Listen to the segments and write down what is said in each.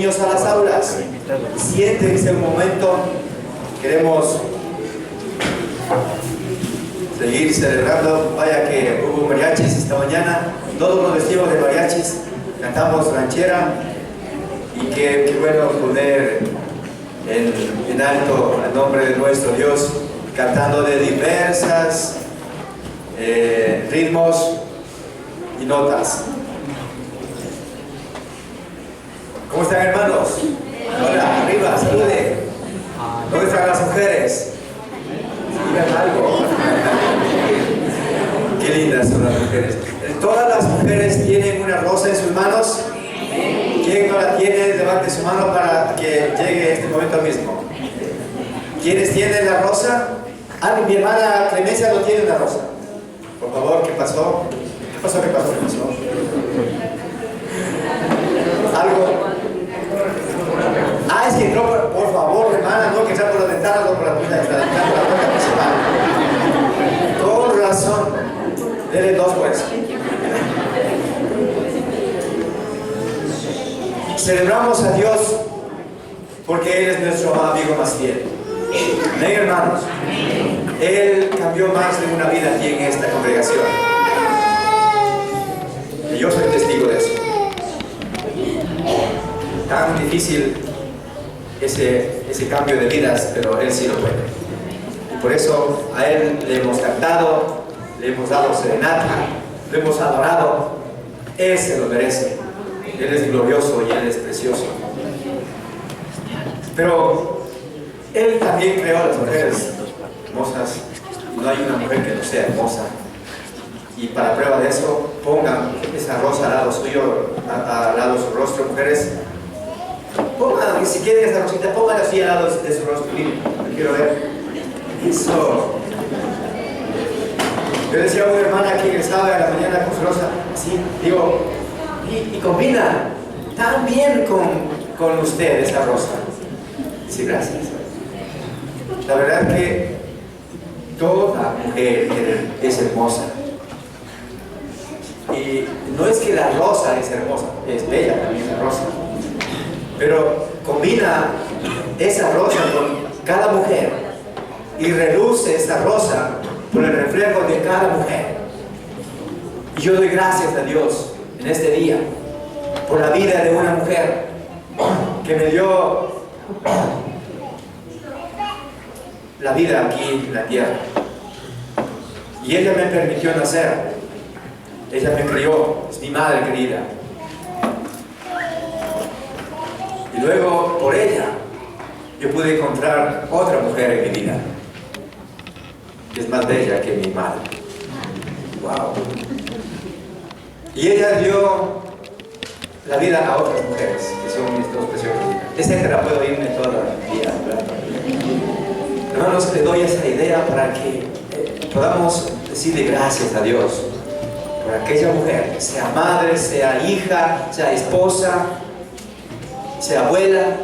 niños a las aulas. Siéntense un momento. Queremos seguir celebrando. Vaya que hubo mariachis esta mañana. Todos nos vestimos de mariachis. Cantamos ranchera. Y qué bueno poner en alto el nombre de nuestro Dios, cantando de diversas ritmos y notas. ¿Cómo están, hermanos? Hola, arriba, salude. ¿Dónde están las mujeres? Digan algo. Qué lindas son las mujeres. ¿Todas las mujeres tienen una rosa en sus manos? ¿Quién no la tiene? Levante su mano para que llegue este momento mismo. ¿Quiénes tienen la rosa? Mi hermana Clemencia no tiene una rosa. Por favor, ¿qué pasó? ¿Qué pasó? ¿Algo? Es que entró por favor, hermana, no que entrar por la ventana, no por la puerta, está entrando por la puerta principal. Con razón. Dele dos, pues. Celebramos a Dios porque Él es nuestro amigo más fiel. ¿Ven, hermanos? Él cambió más de una vida aquí en esta congregación. Y yo soy testigo de eso. Tan difícil ese cambio de vidas, pero Él sí lo puede. Y por eso a Él le hemos cantado, le hemos dado serenata, le hemos adorado. Él se lo merece. Él es glorioso y Él es precioso. Pero Él también creó a las mujeres hermosas. No hay una mujer que no sea hermosa. Y para prueba de eso, pongan esa rosa al lado suyo, al lado de su rostro, mujeres. Pongan, si quieren esa rosita, pónganla así al lado de su rostro. Miren, lo quiero ver. Eso. Yo decía a una hermana que estaba en la mañana con su rosa, así, digo, y combina tan bien con usted esa rosa. Sí, gracias. La verdad que toda mujer es hermosa. Y no es que la rosa es hermosa, es bella también la rosa. Pero combina esa rosa con cada mujer y reluce esa rosa por el reflejo de cada mujer. Y yo doy gracias a Dios en este día por la vida de una mujer que me dio la vida aquí en la tierra. Y ella me permitió nacer. Ella me crió, es mi madre querida. Y luego, por ella, yo pude encontrar otra mujer en mi vida, que es más bella que mi madre. Wow. Y ella dio la vida a otras mujeres, que son mis dos preciosas. Etcétera, puedo irme toda la vida hablando. Hermanos, le doy esa idea para que podamos decirle gracias a Dios por aquella mujer, sea madre, sea hija, sea esposa, sea abuela,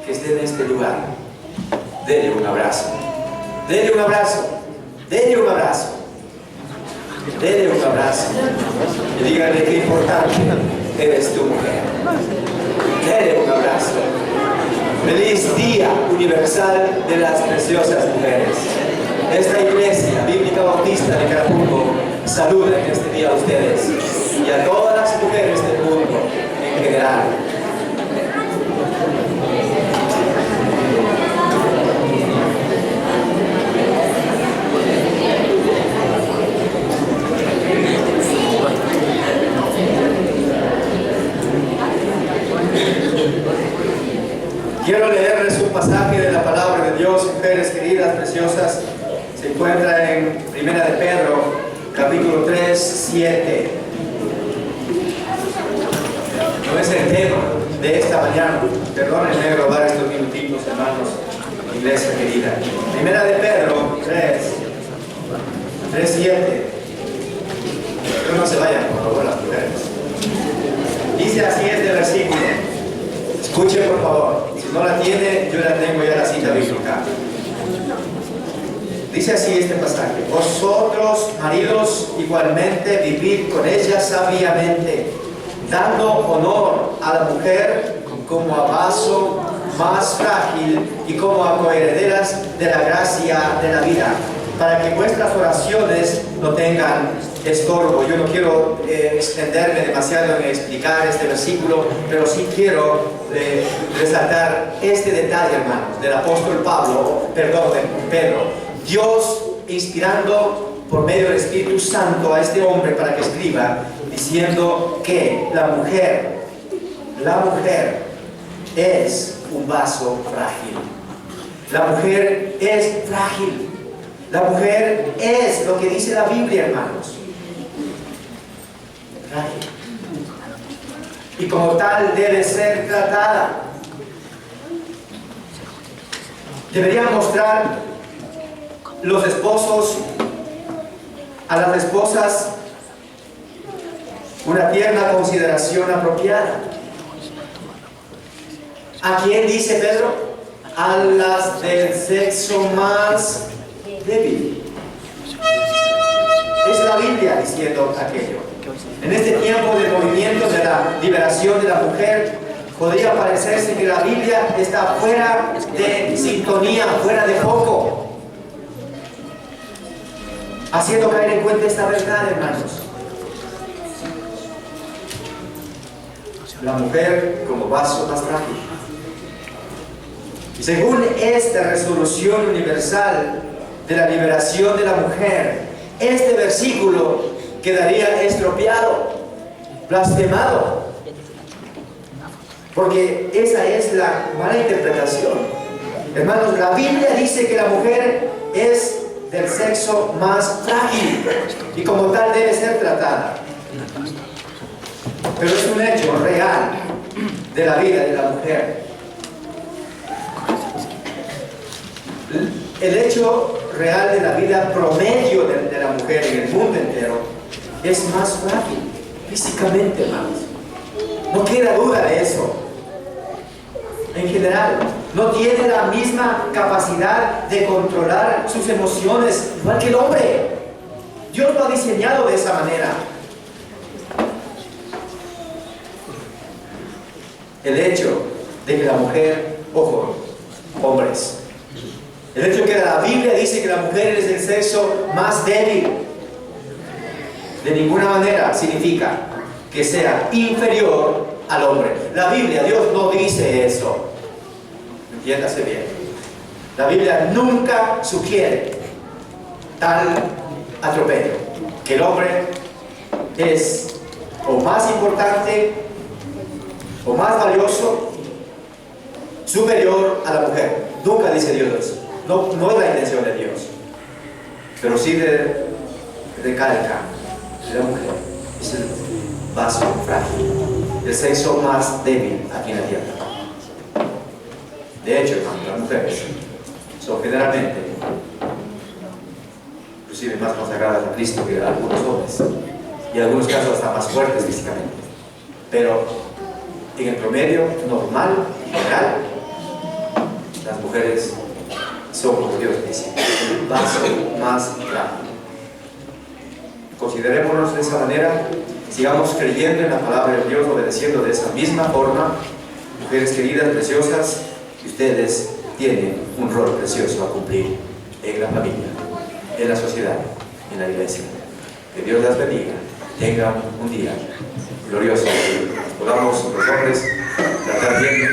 que esté en este lugar. Dele un abrazo. Dele un abrazo. Dele un abrazo. Dele un abrazo. Y dígale qué importante eres tu mujer. Dele un abrazo. Feliz Día Universal de las Preciosas Mujeres. Esta Iglesia Bíblica Bautista de Carapungo saluda en este día a ustedes y a todas las mujeres del mundo en general. Quiero leerles un pasaje de la palabra de Dios, mujeres queridas, preciosas. Se encuentra en 1 de Pedro, capítulo 3, 7. No es el tema de esta mañana. Perdónenme robar estos minutitos, hermanos, iglesia querida. 1 de Pedro 3, 7. Pero no se vayan, por favor, las mujeres. Dice así este versículo. Escuche, por favor. Si no la tiene, yo la tengo ya la cita bíblica. Dice así este pasaje: vosotros, maridos, igualmente vivid con ella sabiamente, dando honor a la mujer como a vaso más frágil y como a coherederas de la gracia de la vida, para que vuestras oraciones no tengan estorbo. Yo no quiero extenderme demasiado en explicar este versículo, pero sí quiero resaltar este detalle, hermanos, del apóstol de Pedro. Dios inspirando por medio del Espíritu Santo a este hombre para que escriba, diciendo que la mujer es un vaso frágil. La mujer es frágil. La mujer es lo que dice la Biblia, hermanos. Frágil. Y como tal debe ser tratada. Deberían mostrar los esposos a las esposas una tierna consideración apropiada. ¿A quién dice Pedro? A las del sexo más débil. Es la Biblia diciendo aquello. En este tiempo de movimiento de la liberación de la mujer, podría parecerse que la Biblia está fuera de sintonía, fuera de foco, haciendo caer en cuenta esta verdad, hermanos. La mujer como vaso más frágil. Y según esta resolución universal de la liberación de la mujer, este versículo quedaría estropeado, blasfemado, porque esa es la mala interpretación. Hermanos, la Biblia dice que la mujer es del sexo más frágil y como tal debe ser tratada. Pero es un hecho real de la vida de la mujer. El hecho real de la vida promedio de la mujer en el mundo entero es más frágil físicamente, hermanos. No queda duda de eso. En general, no tiene la misma capacidad de controlar sus emociones igual que el hombre. Dios lo ha diseñado de esa manera. El hecho de que la mujer, ojo, hombres, el hecho de que la Biblia dice que la mujer es el sexo más débil, de ninguna manera significa que sea inferior al hombre. La Biblia, Dios no dice eso. Entiéndase bien. La Biblia nunca sugiere tal atropello, que el hombre es o más importante o más valioso, superior a la mujer. Nunca dice Dios eso. No es la intención de Dios. Pero sí recalca que la mujer es el vaso frágil, el sexo más débil aquí en la tierra. De hecho, hermano, las mujeres son generalmente, inclusive más consagradas a Cristo que algunos hombres, y en algunos casos hasta más fuertes físicamente. Pero en el promedio normal, general, las mujeres son, como Dios dice, el vaso más frágil. Considerémonos de esa manera, sigamos creyendo en la palabra de Dios, obedeciendo de esa misma forma. Mujeres queridas, preciosas, ustedes tienen un rol precioso a cumplir en la familia, en la sociedad, en la iglesia. Que Dios las bendiga. Tengan un día glorioso. Podamos los hombres tratar bien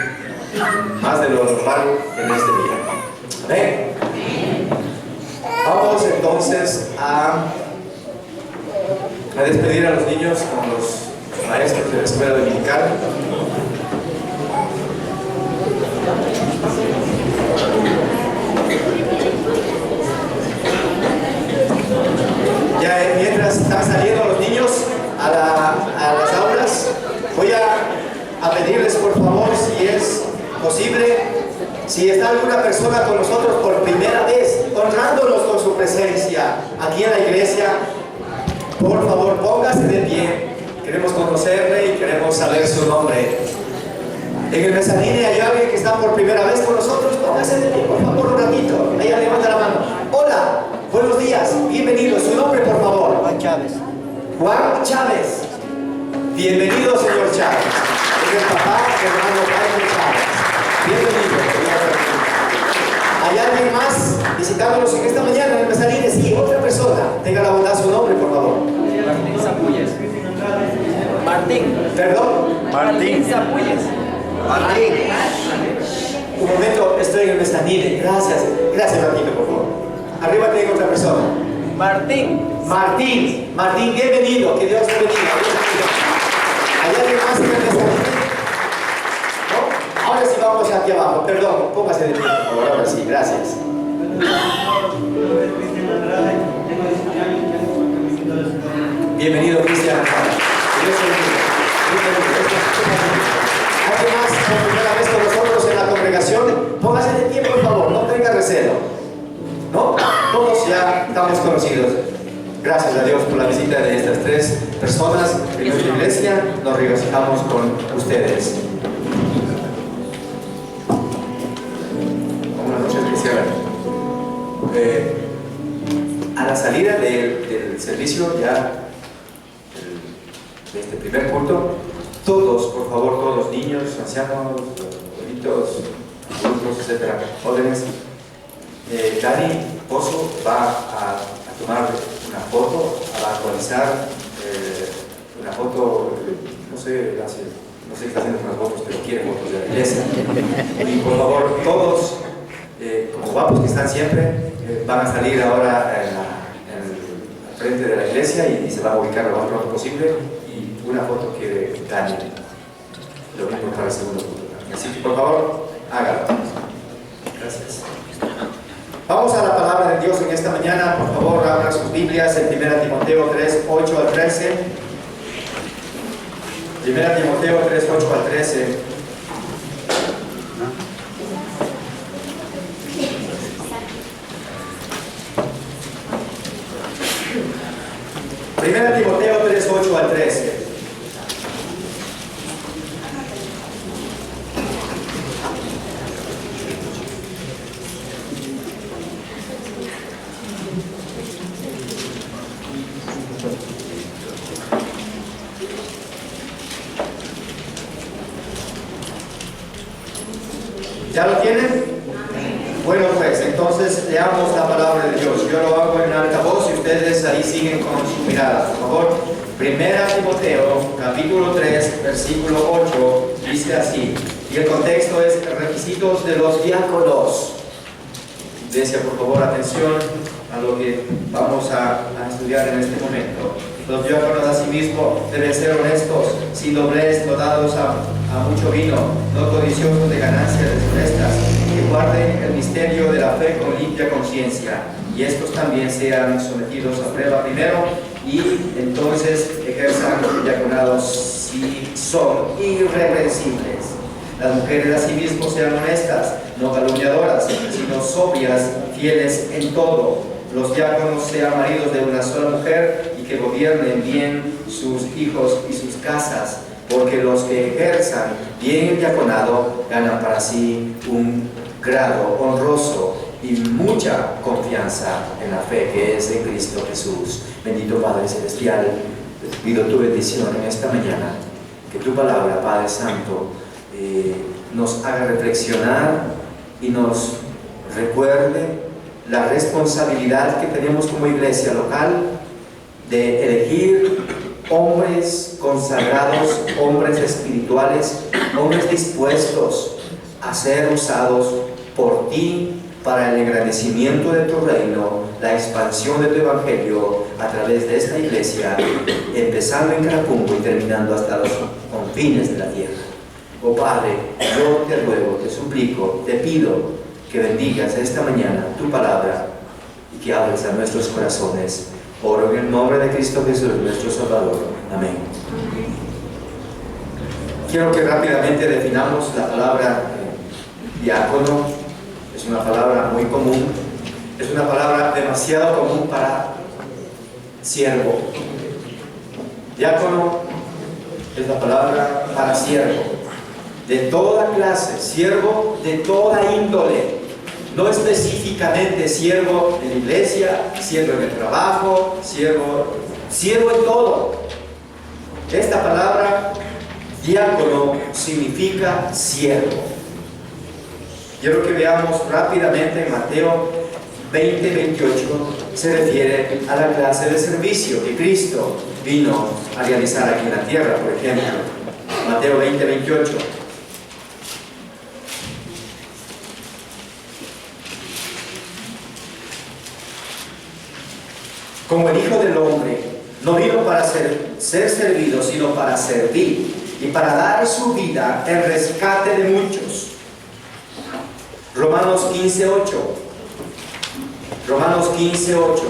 más de lo normal en este día. Amén. Vamos entonces a despedir a los niños con los maestros de la escuela dominical. Ya mientras están saliendo los niños a las aulas, voy a pedirles por favor, si es posible, si está alguna persona con nosotros por primera vez, honrándonos con su presencia aquí en la iglesia, por favor póngase de pie. Queremos conocerle y queremos saber su nombre. En el mezzanine hay alguien que está por primera vez con nosotros. Póngase de pie, por favor, un ratito. Ella levanta la mano. Hola, buenos días, bienvenido. Su nombre, por favor. Juan Chávez. Juan Chávez. Bienvenido, señor Chávez. el papá hermano Jaime Chávez. Bienvenido. ¿Hay alguien más visitándonos en esta mañana en el Mezzanine? Sí, otra persona. Tenga la bondad su nombre, por favor. Martín Zapulles. Martín. ¿Perdón? Martín Zapulles. Martín. Un momento, estoy en el Mezzanine. Gracias. Gracias, Martín, por favor. Arriba tengo otra persona. Martín. Martín. Martín, bienvenido. Que Dios te bendiga. ¿Hay alguien más en el Mezzanine? ¿No? Ahora sí vamos aquí abajo. Perdón, póngase de pie, por favor. Ahora sí, gracias. Bienvenido, Cristian. Dios te bendiga. ¿Alguien más por primera vez con nosotros en la congregación? Póngase de pie, por favor. No tenga recelo. ¿No? Todos ya estamos conocidos. Gracias a Dios por la visita de estas tres personas en nuestra iglesia. Nos regocijamos con ustedes. Una noche especial. A la salida del servicio ya de este primer culto, todos, por favor, todos los niños, ancianos, abuelitos, adultos, etcétera, jóvenes, Dani Pozo va a tomar una foto, a actualizar una foto, no sé qué está haciendo con las fotos, pero quiere fotos de la iglesia. Y por favor, todos, como guapos que están siempre, van a salir ahora al frente de la iglesia y se van a ubicar lo más pronto posible. Y una foto que Dani, lo mismo para el segundo punto. Así que por favor, hágalo. Gracias. Vamos a la palabra de Dios en esta mañana. Por favor, abran sus Biblias en 1 Timoteo 3, 8 al 13. 1 Timoteo 3, 8 al 13. Primera Timoteo 3, 8 al 13. ¿Ya lo tienen? Bueno, pues entonces leamos la palabra de Dios. Yo lo hago en altavoz y ustedes ahí siguen con su mirada, por favor. Primera Timoteo, capítulo 3, versículo 8, dice así. Y el contexto es requisitos de los diáconos. Iglesia, por favor, atención a lo que vamos a estudiar en este momento. Los diáconos asimismo deben ser honestos, sin doblez, no dados a mucho vino, no codiciosos de ganancias deshonestas, que guarden el misterio de la fe con limpia conciencia, y estos también sean sometidos a prueba primero, y entonces ejerzan el diaconado si son irreprensibles. Las mujeres asimismo sean honestas, no calumniadoras, sino sobrias, fieles en todo. Los diáconos sean maridos de una sola mujer y que gobiernen bien sus hijos y sus casas, porque los que ejerzan bien el diaconado ganan para sí un grado honroso y mucha confianza en la fe que es en Cristo Jesús. Bendito Padre Celestial, les pido tu bendición en esta mañana, que tu palabra, Padre Santo, nos haga reflexionar y nos recuerde la responsabilidad que tenemos como iglesia local de elegir hombres consagrados, hombres espirituales, hombres dispuestos a ser usados por ti para el engrandecimiento de tu reino, la expansión de tu evangelio a través de esta iglesia, empezando en Carapungo y terminando hasta los confines de la tierra. Oh Padre, yo te ruego, te suplico, te pido que bendigas esta mañana tu palabra y que hables a nuestros corazones. Oro en el nombre de Cristo Jesús, nuestro Salvador. Amén. Quiero que rápidamente definamos la palabra diácono. Es una palabra muy común. Es una palabra demasiado común para siervo. Diácono es la palabra para siervo. De toda clase, siervo de toda índole. No específicamente siervo en la iglesia, siervo en el trabajo, siervo en todo. Esta palabra Diácono significa siervo. Quiero que veamos rápidamente en Mateo 20:28, se refiere a la clase de servicio que Cristo vino a realizar aquí en la tierra, por ejemplo. Mateo 20:28. Como el Hijo del Hombre no vino para ser servido, sino para servir y para dar su vida en rescate de muchos. Romanos 15:8. Romanos 15:8.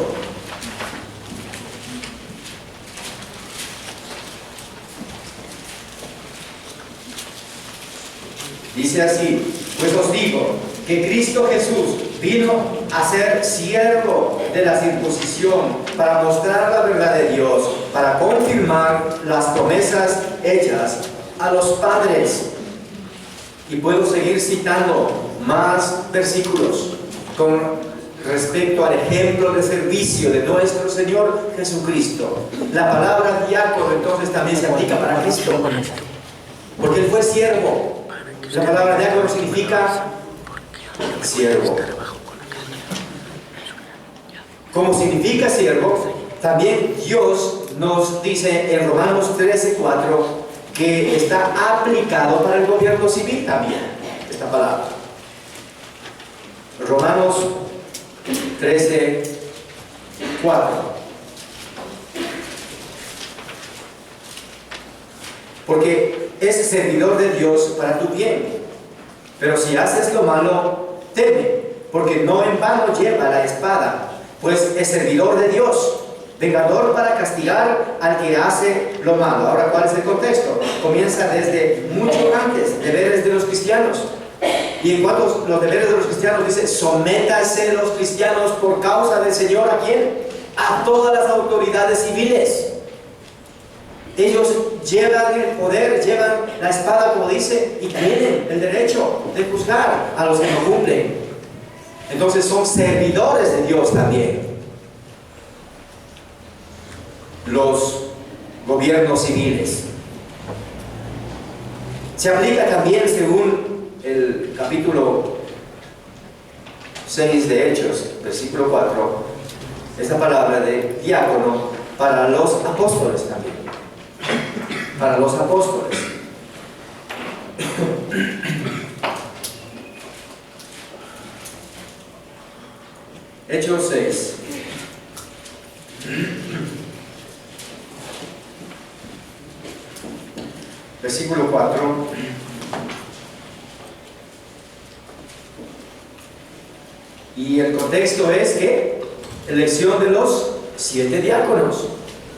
Dice así: pues os digo que Cristo Jesús vino a ser siervo de la circuncisión para mostrar la verdad de Dios, para confirmar las promesas hechas a los padres. Y puedo seguir citando más versículos con respecto al ejemplo de servicio de nuestro Señor Jesucristo. La palabra diácono entonces también se aplica para Cristo, porque Él fue siervo. La palabra diácono significa siervo. Como significa siervo, también Dios nos dice en Romanos 13:4 que está aplicado para el gobierno civil también, esta palabra. Romanos 13:4. Porque es servidor de Dios para tu bien. Pero si haces lo malo, teme, porque no en vano lleva la espada, pues es servidor de Dios, vengador para castigar al que hace lo malo. Ahora, ¿cuál es el contexto? Comienza desde mucho antes, deberes de los cristianos. Y en cuanto a los deberes de los cristianos, dice: sométase los cristianos por causa del Señor. ¿A quién? A todas las autoridades civiles. Ellos llevan el poder, llevan la espada, como dice, y tienen el derecho de juzgar a los que no cumplen. Entonces son servidores de Dios también. Los gobiernos civiles. Se aplica también, según el capítulo 6 de Hechos, versículo 4, esta palabra de diácono para los apóstoles también. Para los apóstoles. Hechos 6. Versículo 4. Y el contexto es que elección de los 7 diáconos,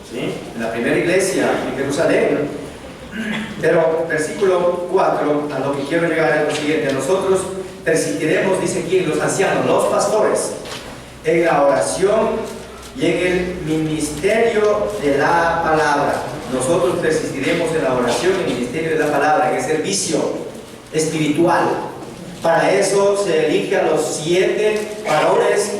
¿sí? En la primera iglesia en Jerusalén. Pero versículo 4, a lo que quiero llegar es lo siguiente: nosotros persistiremos, dice aquí, los ancianos, los pastores, en la oración y en el ministerio de la palabra. Nosotros persistiremos en la oración y el ministerio de la palabra, en el servicio espiritual. Para eso se elige a los 7 varones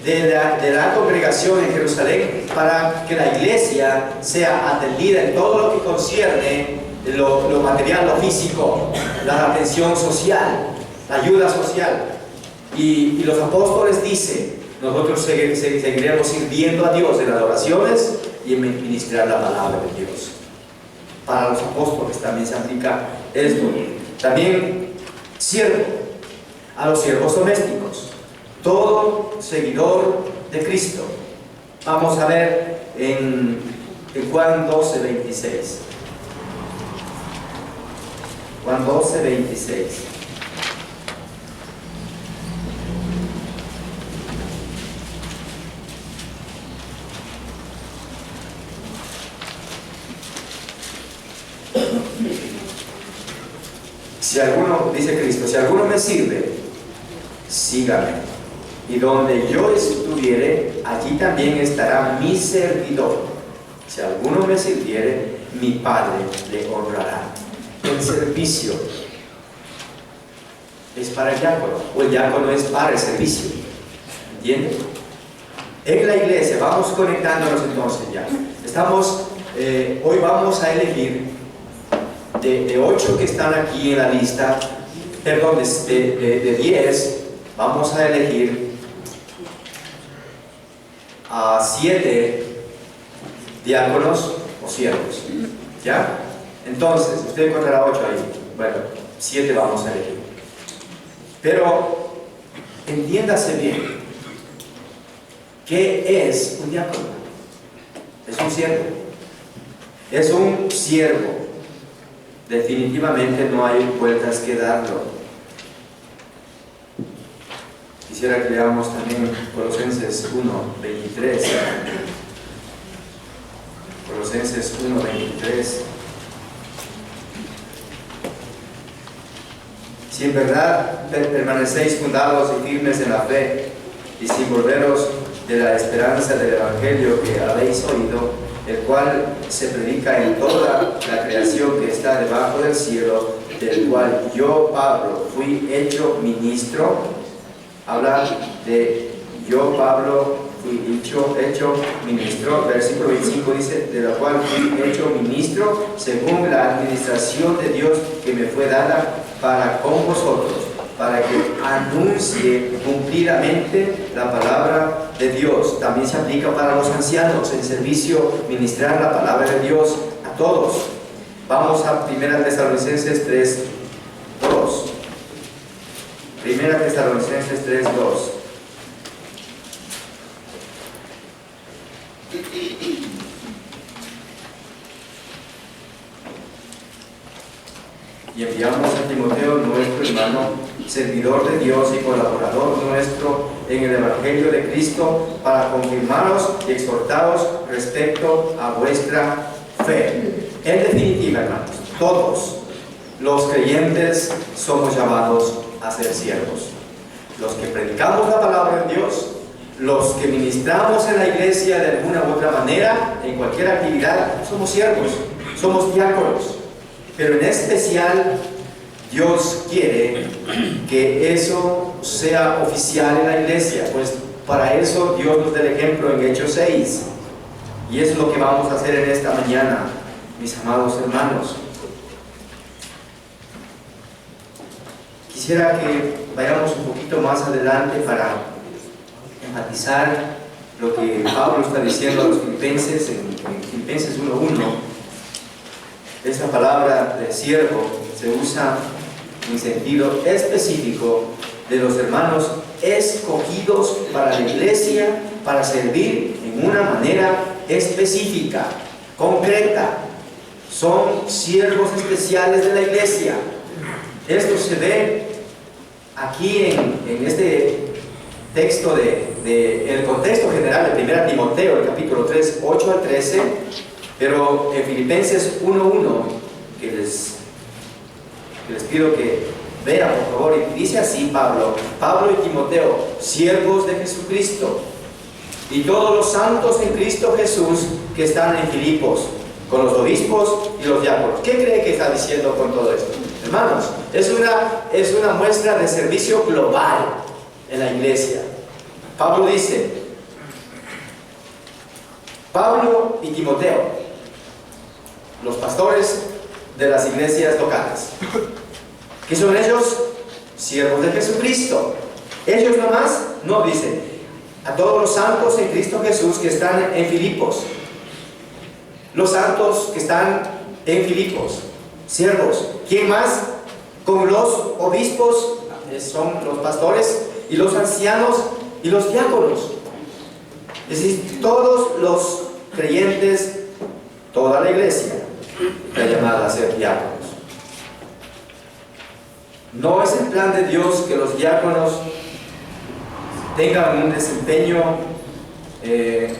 de la congregación en Jerusalén, para que la iglesia sea atendida en todo lo que concierne lo material, lo físico, la atención social, la ayuda social. Y los apóstoles dicen: nosotros seguiremos sirviendo a Dios en las oraciones y en ministrar la palabra de Dios. Para los apóstoles también se aplica esto. También siervo, a los siervos domésticos, todo seguidor de Cristo. Vamos a ver en Juan 12:26. Juan 12:26. Si alguno, dice Cristo, si alguno me sirve, sígame. Y donde yo estuviere, allí también estará mi servidor. Si alguno me sirviere, mi Padre le honrará. El servicio es para el diácono, o el diácono es para el servicio. ¿Entienden? En la iglesia, vamos conectándonos entonces ya. Hoy vamos a elegir de 8 que están aquí en la lista, perdón, de 10, vamos a elegir a 7 diáconos o siervos. ¿Ya? Entonces, usted encontrará 8 ahí. Bueno, 7 vamos a elegir. Pero, entiéndase bien, ¿qué es un diácono? Es un siervo. Es un siervo. Definitivamente no hay vueltas que darlo. Quisiera que leamos también Colosenses 1:23. Colosenses 1:23. Si en verdad permanecéis fundados y firmes en la fe, y sin volveros de la esperanza del Evangelio que habéis oído, el cual se predica en toda la creación que está debajo del cielo, del cual yo, Pablo, fui hecho ministro. Habla de yo, Pablo, fui hecho ministro. Versículo 25 dice, de la cual fui hecho ministro según la administración de Dios que me fue dada para con vosotros, para que anuncie cumplidamente la palabra de Dios. También se aplica para los ancianos en servicio, ministrar la palabra de Dios a todos. Vamos a 1 Tesalonicenses 3:2. 1 Tesalonicenses 3:2. Y enviamos a Timoteo, nuestro hermano, servidor de Dios y colaborador nuestro en el Evangelio de Cristo, para confirmaros y exhortaros respecto a vuestra fe. En definitiva, hermanos, todos los creyentes somos llamados a ser siervos. Los que predicamos la palabra de Dios, los que ministramos en la iglesia de alguna u otra manera, en cualquier actividad, somos siervos, somos diáconos. Pero en especial, Dios quiere que eso sea oficial en la iglesia, pues para eso Dios nos da el ejemplo en Hechos 6. Y eso es lo que vamos a hacer en esta mañana, mis amados hermanos. Quisiera que vayamos un poquito más adelante para enfatizar lo que Pablo está diciendo a los filipenses en Filipenses 1:1. Esta palabra de siervo se usa en sentido específico de los hermanos escogidos para la iglesia para servir en una manera específica, concreta. Son siervos especiales de la iglesia. Esto se ve aquí en este texto el contexto general de 1 Timoteo, el capítulo 3, 8 al 13, pero en Filipenses 1:1, que les pido que vean por favor, y dice así Pablo y Timoteo, siervos de Jesucristo, y todos los santos en Cristo Jesús que están en Filipos, con los obispos y los diáconos. ¿Qué cree que está diciendo con todo esto? Hermanos, es una muestra de servicio global en la iglesia. Pablo dice, Pablo y Timoteo, los pastores de las iglesias locales. ¿Qué son ellos? Siervos de Jesucristo. Ellos nomás no dicen, a todos los santos en Cristo Jesús que están en Filipos. Los santos que están en Filipos, siervos. ¿Quién más? Con los obispos, son los pastores, y los ancianos y los diáconos. Es decir, todos los creyentes, toda la iglesia está llamada a ser diáconos. No es el plan de Dios que los diáconos tengan un desempeño de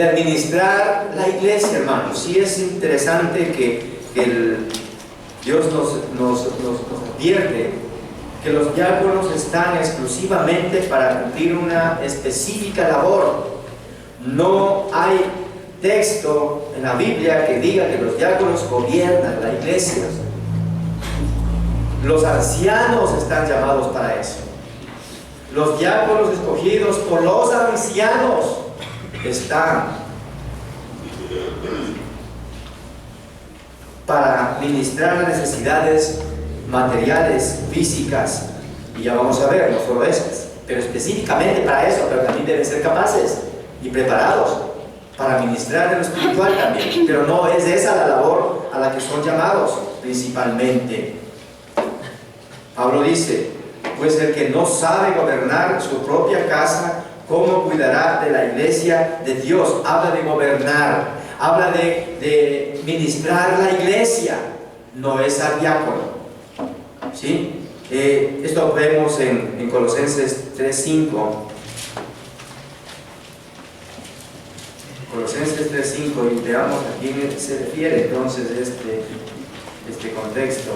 administrar la iglesia, hermanos. Sí es interesante que Dios nos advierte que los diáconos están exclusivamente para cumplir una específica labor. No hay texto en la Biblia que diga que los diáconos gobiernan la iglesia. Los ancianos están llamados para eso. Los diáconos escogidos por los ancianos están para ministrar las necesidades materiales, físicas, y ya vamos a ver, no solo esas, pero específicamente para eso, pero también deben ser capaces y preparados para ministrar en lo espiritual también, pero no es esa la labor a la que son llamados principalmente. Pablo dice, pues el que no sabe gobernar su propia casa, ¿cómo cuidará de la iglesia de Dios? Habla de gobernar, habla de ministrar la iglesia, no es al diácono, ¿sí? Esto vemos en Colosenses 3:5. Colosenses 3:5, y veamos a quién se refiere entonces este contexto.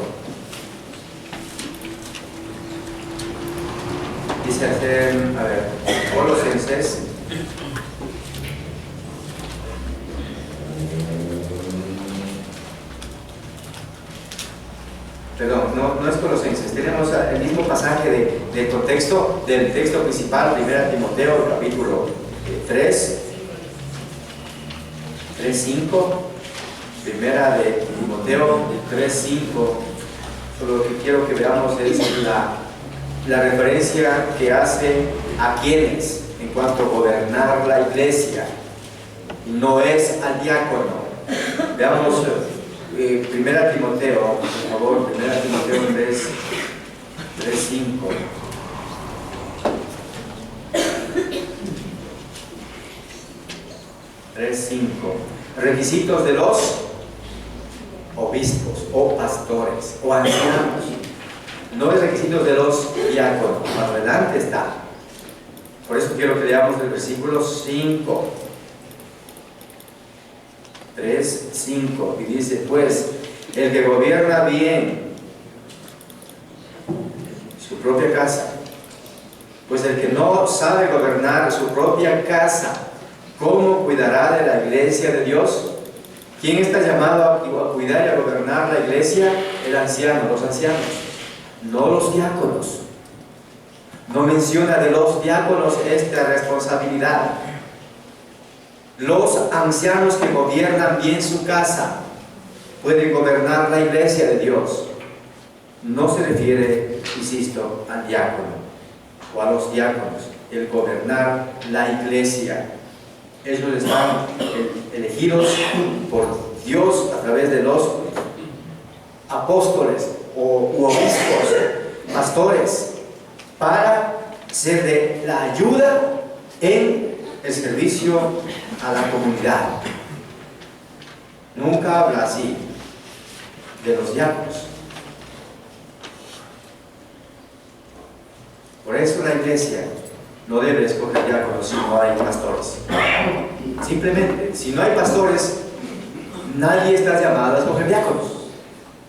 Dice Colosenses. Perdón, no es Colosenses, tenemos el mismo pasaje del contexto del texto principal, 1 Timoteo, capítulo 3:5, primera de Timoteo 3:5. Solo lo que quiero que veamos es la referencia que hace a quienes en cuanto a gobernar la iglesia, no es al diácono. Veamos 1 Timoteo, por favor, 1 Timoteo 3:5. Requisitos de los obispos o pastores o ancianos. No es requisitos de los diáconos, más adelante está. Por eso quiero que leamos el versículo 5. 3:5, y dice, pues el que gobierna bien su propia casa, pues el que no sabe gobernar su propia casa, ¿cómo cuidará de la iglesia de Dios? ¿Quién está llamado a cuidar y a gobernar la iglesia? El anciano, los ancianos, no los diáconos. No menciona de los diáconos esta responsabilidad. Los ancianos que gobiernan bien su casa pueden gobernar la iglesia de Dios. No se refiere, insisto, al diácono o a los diáconos, el gobernar la iglesia. Ellos están elegidos por Dios a través de los apóstoles u obispos, pastores, para ser de la ayuda en el servicio a la comunidad. Nunca habla así de los diáconos. Por eso la iglesia no debe escoger diáconos si no hay pastores. Simplemente, si no hay pastores, nadie está llamado a escoger diáconos.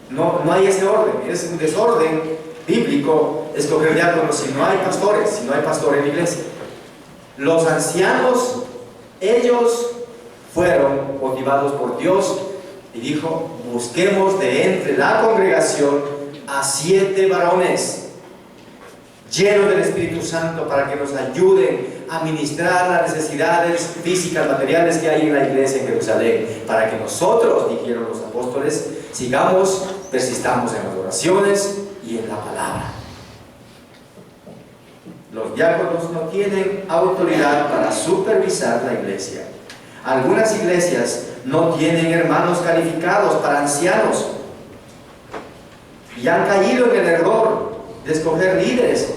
No hay ese orden. Es un desorden bíblico escoger diáconos si no hay pastores, si no hay pastor en la iglesia. Los ancianos, ellos fueron motivados por Dios y dijo, busquemos de entre la congregación a 7 varones llenos del Espíritu Santo para que nos ayuden a ministrar las necesidades físicas, materiales que hay en la iglesia en Jerusalén, para que nosotros, dijeron los apóstoles, persistamos en las oraciones y en la palabra. Los diáconos no tienen autoridad para supervisar la iglesia. Algunas iglesias no tienen hermanos calificados para ancianos y han caído en el error de escoger líderes,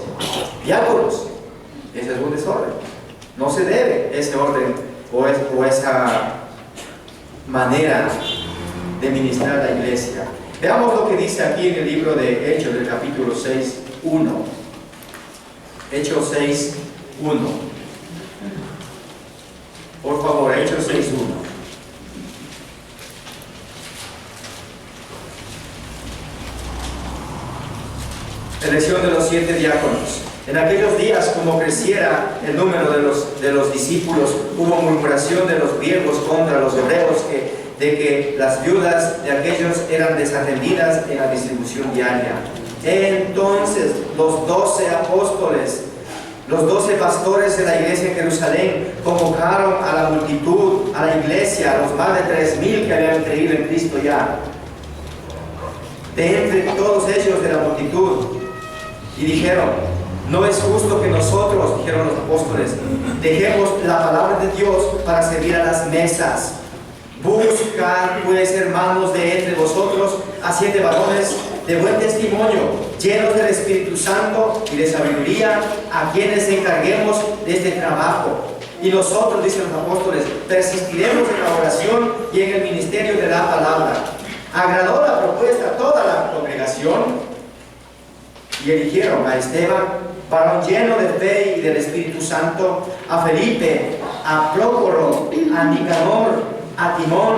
diáconos. Ese es un desorden. No se debe ese orden o esa manera de ministrar la iglesia. Veamos lo que dice aquí en el libro de Hechos, del capítulo 6:1. Hechos 6:1. Por favor, Hechos 6:1. Elección de los 7 diáconos. En aquellos días, como creciera el número de los discípulos, hubo murmuración de los griegos contra los hebreos de que las viudas de aquellos eran desatendidas en la distribución diaria. Entonces los 12 apóstoles, los 12 pastores de la iglesia en Jerusalén, convocaron a la multitud, a la iglesia, a los más de 3,000 que habían creído en Cristo ya, de entre todos ellos de la multitud, y dijeron: no es justo que nosotros, dijeron los apóstoles, dejemos la palabra de Dios para servir a las mesas. Buscad pues, hermanos, de entre vosotros a 7 varones de buen testimonio, llenos del Espíritu Santo y de sabiduría, a quienes encarguemos de este trabajo. Y nosotros, dicen los apóstoles, persistiremos en la oración y en el ministerio de la palabra. Agradó la propuesta a toda la congregación y eligieron a Esteban, varón lleno de fe y del Espíritu Santo, a Felipe, a Prócoro, a Nicanor, a Timón,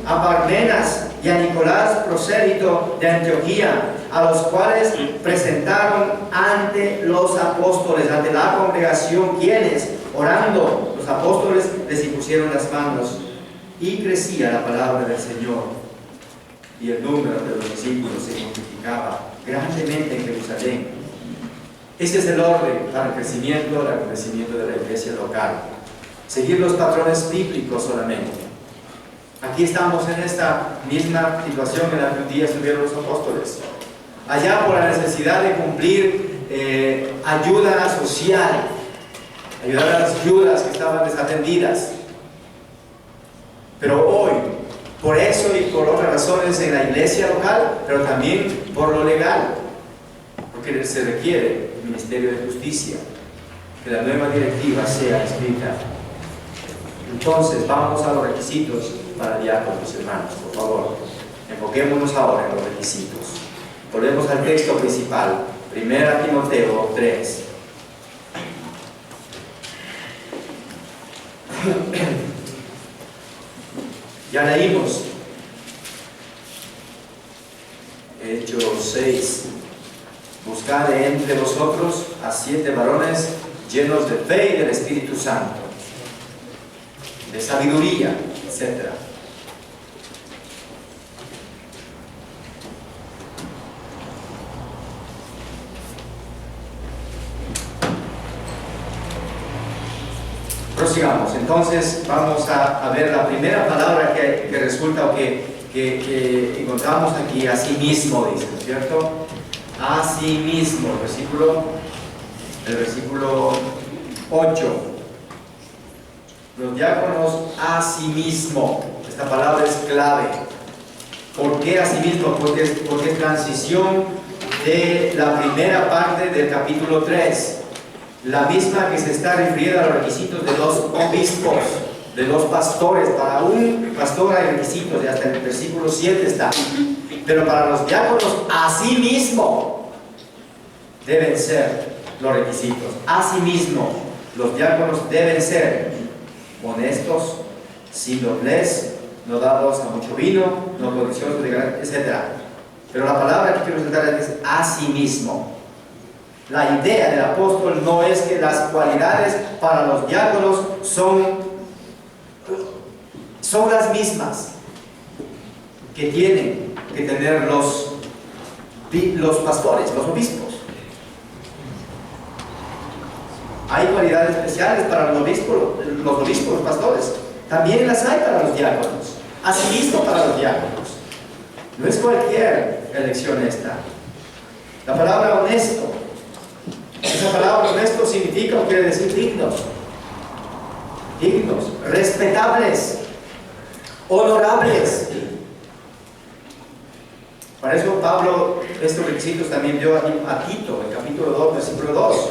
a Parmenas y a Nicolás, prosélito de Antioquía, a los cuales presentaron ante los apóstoles, ante la congregación, quienes, orando, los apóstoles les impusieron las manos, y crecía la palabra del Señor, y el número de los discípulos se multiplicaba grandemente en Jerusalén. Ese es el orden para el crecimiento de la iglesia local. Seguir los patrones bíblicos solamente. Aquí estamos en esta misma situación en la que un día estuvieron los apóstoles. Allá por la necesidad de cumplir ayuda social, ayudar a las viudas que estaban desatendidas. Pero hoy, por eso y por otras razones en la iglesia local, pero también por lo legal, porque se requiere el Ministerio de Justicia, que la nueva directiva sea escrita. Entonces, vamos a los requisitos para diáconos, hermanos, por favor. Enfoquémonos ahora en los requisitos. Volvemos al texto principal, 1 Timoteo 3. Ya leímos Hechos 6. Buscad entre vosotros a 7 varones llenos de fe y del Espíritu Santo, de sabiduría, etc. Prosigamos. Entonces vamos a ver la primera palabra que resulta o que encontramos aquí: asimismo, dice, ¿cierto? Asimismo, el versículo 8. Los diáconos asimismo. Esta palabra es clave. ¿Por qué asimismo? Porque es transición de la primera parte del capítulo 3. La misma que se está refiriendo a los requisitos de los obispos, de los pastores. Para un pastor hay requisitos, y hasta en el versículo 7 está. Pero para los diáconos, asimismo, deben ser los requisitos. Asimismo, los diáconos deben ser honestos, sin doblez, no dados a mucho vino, no codiciosos de gran, etc. Pero la palabra que quiero resaltar es asimismo. La idea del apóstol no es que las cualidades para los diáconos son las mismas que tienen que tener los pastores, los obispos. Hay cualidades especiales para los obispos, los pastores. También las hay para los diáconos. Asimismo para los diáconos. No es cualquier elección esta. La palabra honesto. Esa palabra honesto significa o quiere decir dignos. Dignos, respetables, honorables. Para eso Pablo estos requisitos también dio a Tito, en capítulo 2, versículo 2.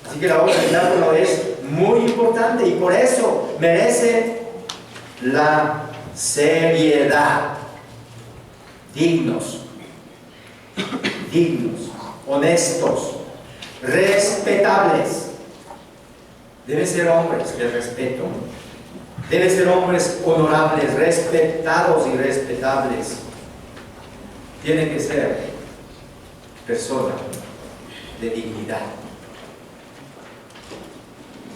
Así que la obra del diácono es muy importante y por eso merece la seriedad. Dignos, honestos, respetables. Deben ser hombres de respeto. Deben ser hombres honorables, respetados y respetables. Tienen que ser personas de dignidad.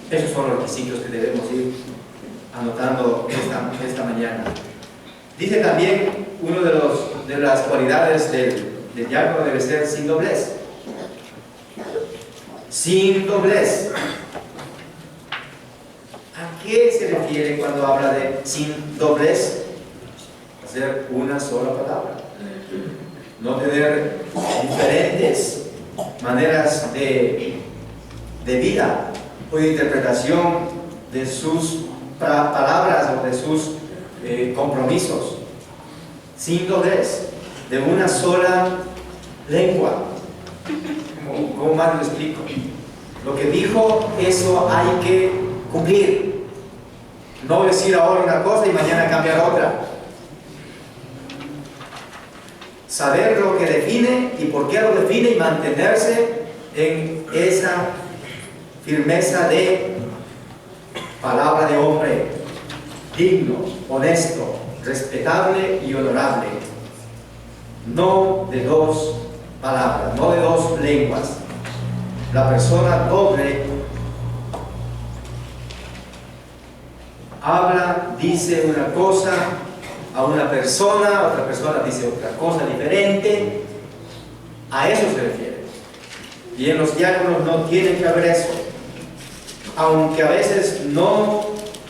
Esos son los requisitos que debemos ir anotando esta mañana. Dice también, una de las cualidades del diácono debe ser sin doblez. Sin doblez. ¿A qué se refiere cuando habla de sin doblez? Hacer una sola palabra. no tener diferentes maneras de vida o de interpretación de sus palabras o de sus compromisos, sin doblez, de una sola lengua. ¿Cómo más lo explico? Lo que dijo, eso hay que cumplir. No decir ahora una cosa y mañana cambiar otra. Saber lo que define y por qué lo define y mantenerse en esa firmeza de palabra de hombre, digno, honesto, respetable y honorable. No de dos palabras, no de dos lenguas. La persona doble habla, dice una cosa a una persona, otra persona dice otra cosa diferente. A eso se refiere. Y en los diáconos no tiene que haber eso. Aunque a veces no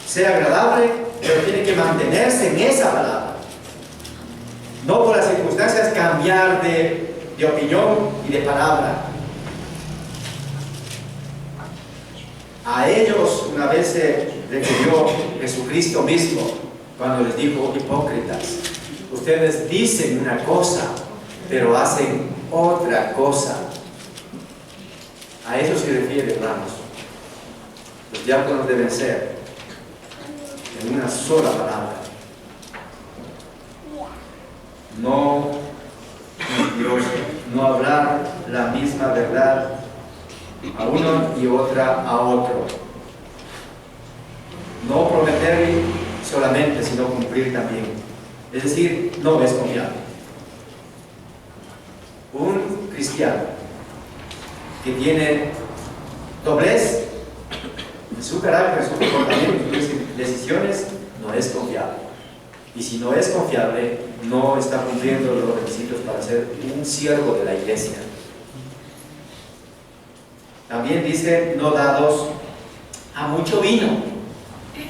sea agradable, pero tiene que mantenerse en esa palabra. No por las circunstancias cambiar de opinión y de palabra. A ellos una vez se refirió Jesucristo mismo cuando les dijo: hipócritas, ustedes dicen una cosa, pero hacen otra cosa. A eso se refiere, hermanos. Los diáconos deben ser en una sola palabra. No mentiroso, no hablar la misma verdad a uno y otra a otro. No prometer solamente, sino cumplir también. Es decir, no es confiable. Un cristiano que tiene doblez en su carácter, su comportamiento, sus decisiones, no es confiable. Y si no es confiable, no está cumpliendo los requisitos para ser un siervo de la iglesia. También dice: no dados a mucho vino.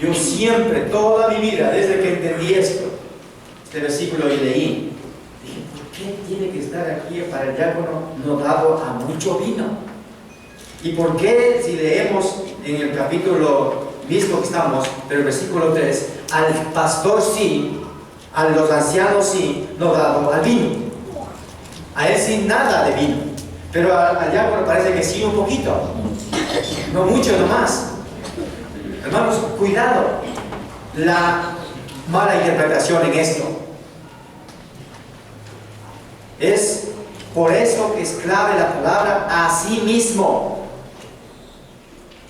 Yo siempre, toda mi vida, desde que entendí este versículo y leí, dije: ¿por qué tiene que estar aquí para el diácono no dado a mucho vino? ¿Y por qué, si leemos en el capítulo mismo que estamos, pero el versículo 3, al pastor sí, a los ancianos sí, no dado al vino? A él sí nada de vino, pero al diácono parece que sí un poquito, no mucho nomás. Hermanos, cuidado la mala interpretación en esto. Es por eso que es clave la palabra así mismo.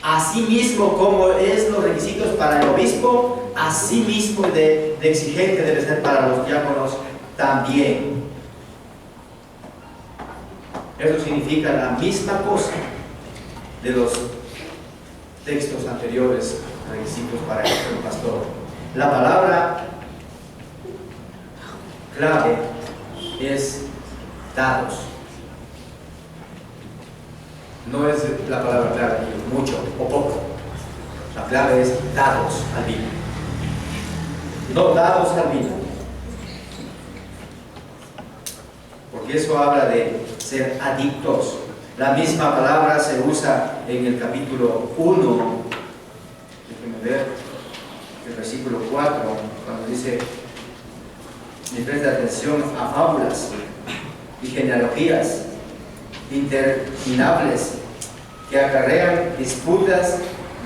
Así mismo como es los requisitos para el obispo, así mismo de exigente debe ser para los diáconos también. Eso significa la misma cosa de los textos anteriores, requisitos para el pastor. La palabra clave es dados. No es la palabra clave, mucho o poco. La clave es dados al vino. No dados al vino. Porque eso habla de ser adictos. La misma palabra se usa en el capítulo 1, déjenme ver, el versículo 4, cuando dice: ni presta atención a fábulas y genealogías interminables que acarrean disputas,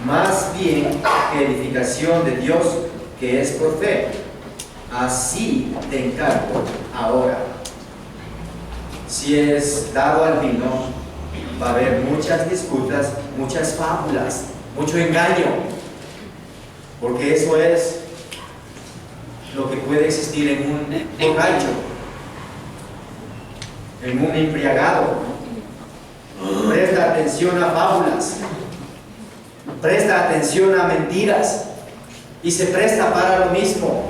más bien que edificación de Dios que es por fe. Así te encargo ahora. Si es dado al vino, va a haber muchas disputas, muchas fábulas, mucho engaño, porque eso es lo que puede existir en un borracho, en un embriagado. Presta atención a fábulas, presta atención a mentiras, y se presta para lo mismo.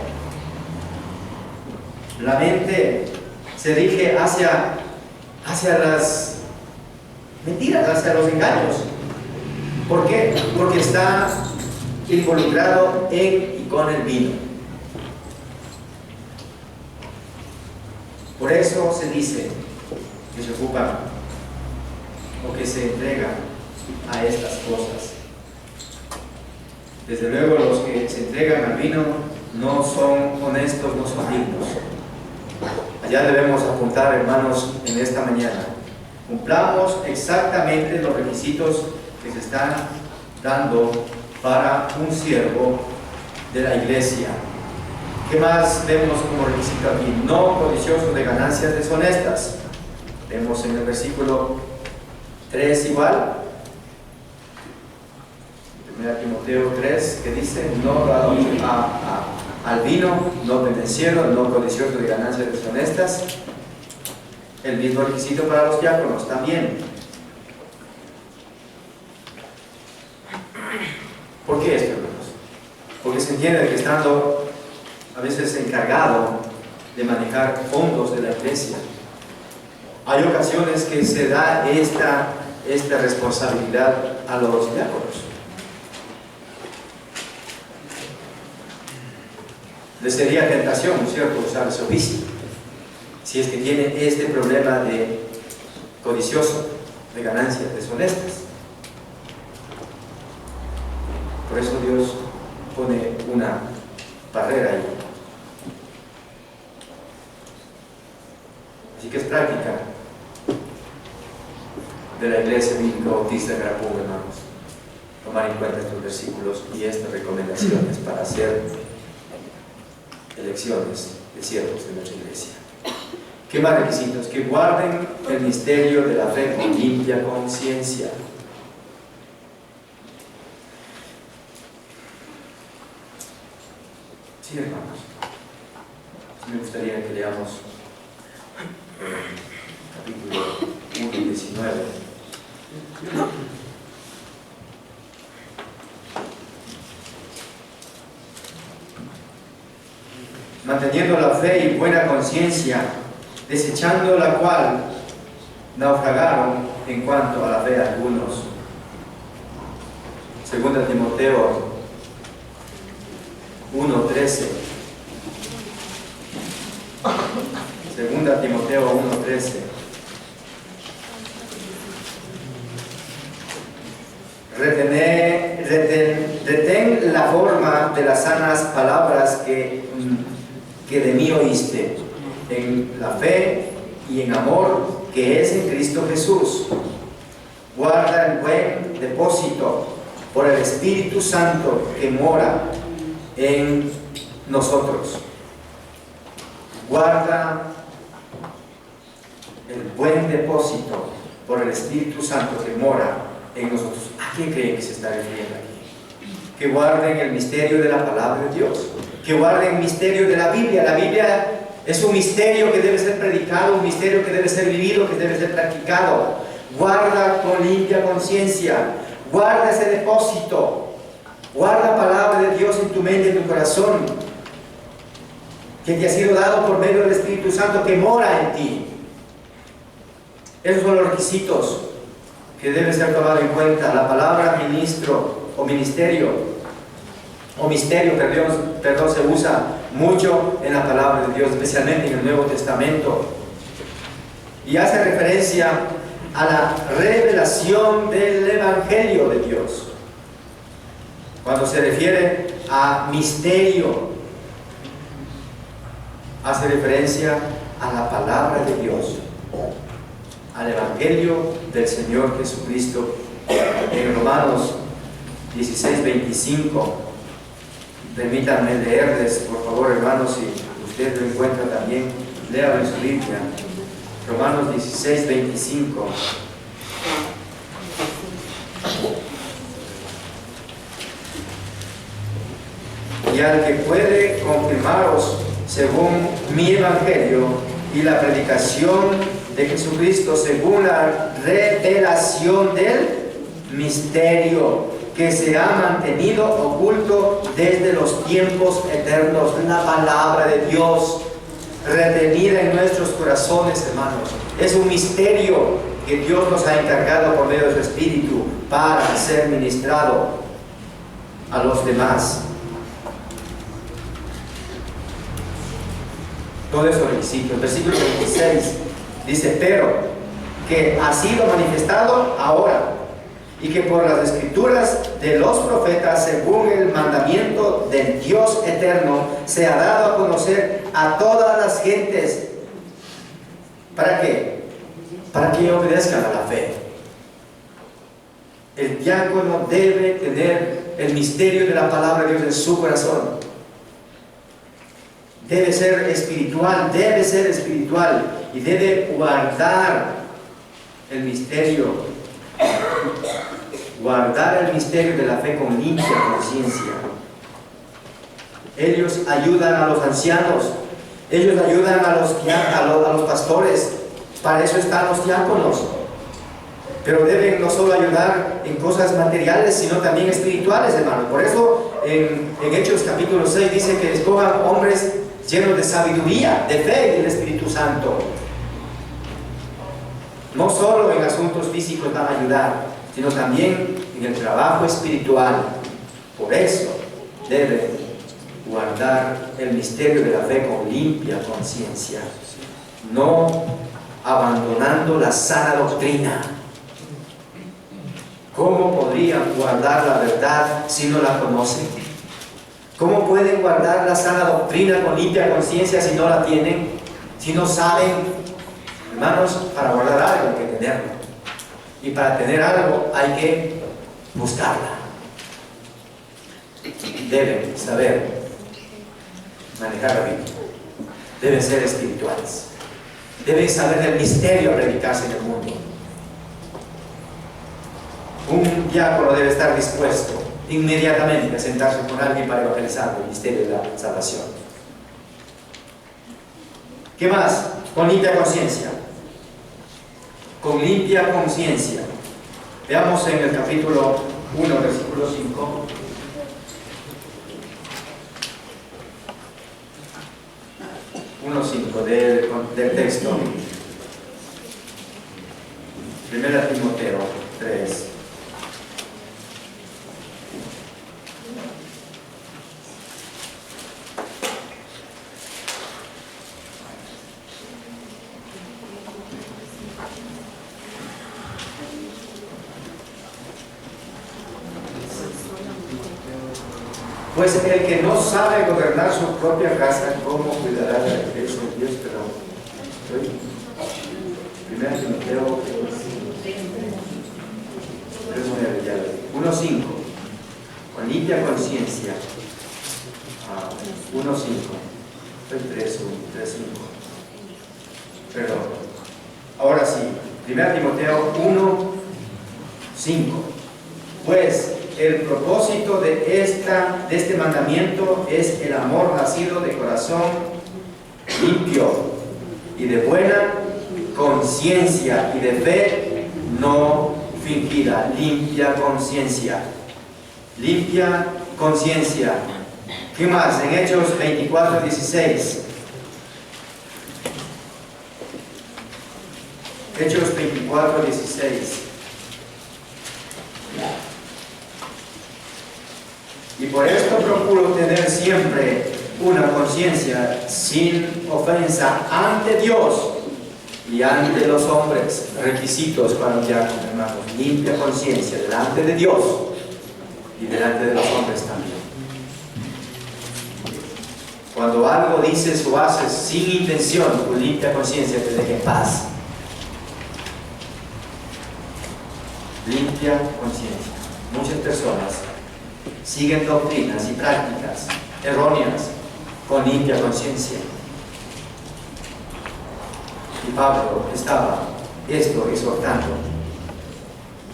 La mente se dirige hacia las mentiras, hacia los engaños. ¿Por qué? Porque está involucrado en y con el vino. Por Por eso se dice que se ocupan o que se entregan a estas cosas. Desde luego los que se entregan al vino no son honestos, no son dignos. Allá debemos apuntar, hermanos, en esta mañana. Cumplamos exactamente los requisitos que se están dando para un siervo de la iglesia. ¿Qué más vemos como requisito aquí? No codicioso de ganancias deshonestas. Vemos en el versículo 3 igual. 1 Timoteo 3, que dice: no dado al vino, no pendenciero, no codicioso de ganancias deshonestas. El mismo requisito para los diáconos también. ¿Por qué esto, hermanos? Porque se entiende que estando a veces encargado de manejar fondos de la iglesia, hay ocasiones que se da esta responsabilidad a los diáconos. Les sería tentación, ¿no es cierto?, usar ese oficio, si es que tienen este problema de codicioso, de ganancias deshonestas. Por eso Dios pone una barrera ahí. Así que es práctica de la Iglesia Bíblica Bautista de Carapú, hermanos, tomar en cuenta estos versículos y estas recomendaciones para hacer elecciones de siervos de nuestra iglesia. ¿Qué más requisitos? Que guarden el misterio de la fe con limpia conciencia. Sí, hermanos. Me gustaría que leamos capítulo 1, 19. Manteniendo la fe y buena conciencia, desechando la cual naufragaron en cuanto a la fe algunos. 2 Timoteo 1:13. 2 Timoteo 1:13. Retén la forma de las sanas palabras que de mí oíste, en la fe y en amor que es en Cristo Jesús. Guarda el buen depósito por el Espíritu Santo que mora en nosotros. Guarda el buen depósito por el Espíritu Santo que mora en nosotros. ¿A qué creen que se está refiriendo aquí? Que guarden el misterio de la palabra de Dios, que guarden el misterio de la Biblia. La Biblia es un misterio que debe ser predicado, un misterio que debe ser vivido, que debe ser practicado. Guarda con limpia conciencia, guarda ese depósito, guarda la palabra de Dios en tu mente, en tu corazón, que te ha sido dado por medio del Espíritu Santo que mora en ti. Esos son los requisitos que debe ser tomado en cuenta. La palabra ministro o ministerio o misterio, perdón, se usa mucho en la palabra de Dios, especialmente en el Nuevo Testamento, y hace referencia a la revelación del Evangelio de Dios. Cuando se refiere a misterio, hace referencia a la palabra de Dios, al Evangelio del Señor Jesucristo. En Romanos 16:25, permítanme leerles, por favor, hermanos, si usted lo encuentra también, léalo en su Biblia. Romanos 16:25. Y al que puede confirmaros según mi Evangelio y la predicación de Jesucristo según la revelación del misterio que se ha mantenido oculto desde los tiempos eternos. La palabra de Dios retenida en nuestros corazones, hermanos. Es un misterio que Dios nos ha encargado por medio de su Espíritu para ser ministrado a los demás. todos esos requisitos. Versículo 26 dice, pero que ha sido manifestado ahora, y que por las escrituras de los profetas, según el mandamiento del Dios eterno, se ha dado a conocer a todas las gentes. ¿Para qué? Para que obedezcan a la fe. El diácono debe tener el misterio de la palabra de Dios en su corazón. Debe ser espiritual y debe guardar el misterio de la fe con limpia conciencia. Ellos ayudan a los ancianos, ellos ayudan a los pastores. Para eso están los diáconos. Pero deben no solo ayudar en cosas materiales, sino también espirituales, hermanos. Por eso en Hechos capítulo 6 dice que escojan hombres llenos de sabiduría, de fe y del Espíritu Santo. No solo en asuntos físicos van a ayudar, sino también en el trabajo espiritual. Por eso deben guardar el misterio de la fe con limpia conciencia, no abandonando la sana doctrina. ¿Cómo podrían guardar la verdad si no la conocen? ¿Cómo pueden guardar la sana doctrina con limpia conciencia si no la tienen? Si no saben, hermanos, para guardar algo hay que tenerlo. Y para tener algo hay que buscarla. Deben saber manejar la Biblia. Deben ser espirituales. Deben saber del misterio a predicarse en el mundo. Un diácono debe estar dispuesto inmediatamente a sentarse con alguien para evangelizar el misterio de la salvación. ¿Qué más? Con limpia conciencia. Con limpia conciencia. Veamos en el capítulo 1, versículo 5. Del texto. 1 Timoteo 3. Pues el que no sabe gobernar su propia casa, ¿cómo cuidará de la iglesia de Dios? Pero 1 Timoteo 1:5, con limpia conciencia. 1:5, 3:5. Perdón. Ahora sí, 1 Timoteo 1:5. Pues el propósito de este mandamiento es el amor nacido de corazón limpio y de buena conciencia y de fe no fingida. Limpia conciencia. Limpia conciencia. ¿Qué más? En Hechos 24:16. Hechos 24:16. Y por esto procuro tener siempre una conciencia sin ofensa ante Dios y ante los hombres. Requisitos para un diácono, hermanos. Limpia conciencia delante de Dios y delante de los hombres también. Cuando algo dices o haces sin intención, tu limpia conciencia te deja en paz. Limpia conciencia. Muchas personas siguen doctrinas y prácticas erróneas con limpia conciencia. Y Pablo estaba exhortando,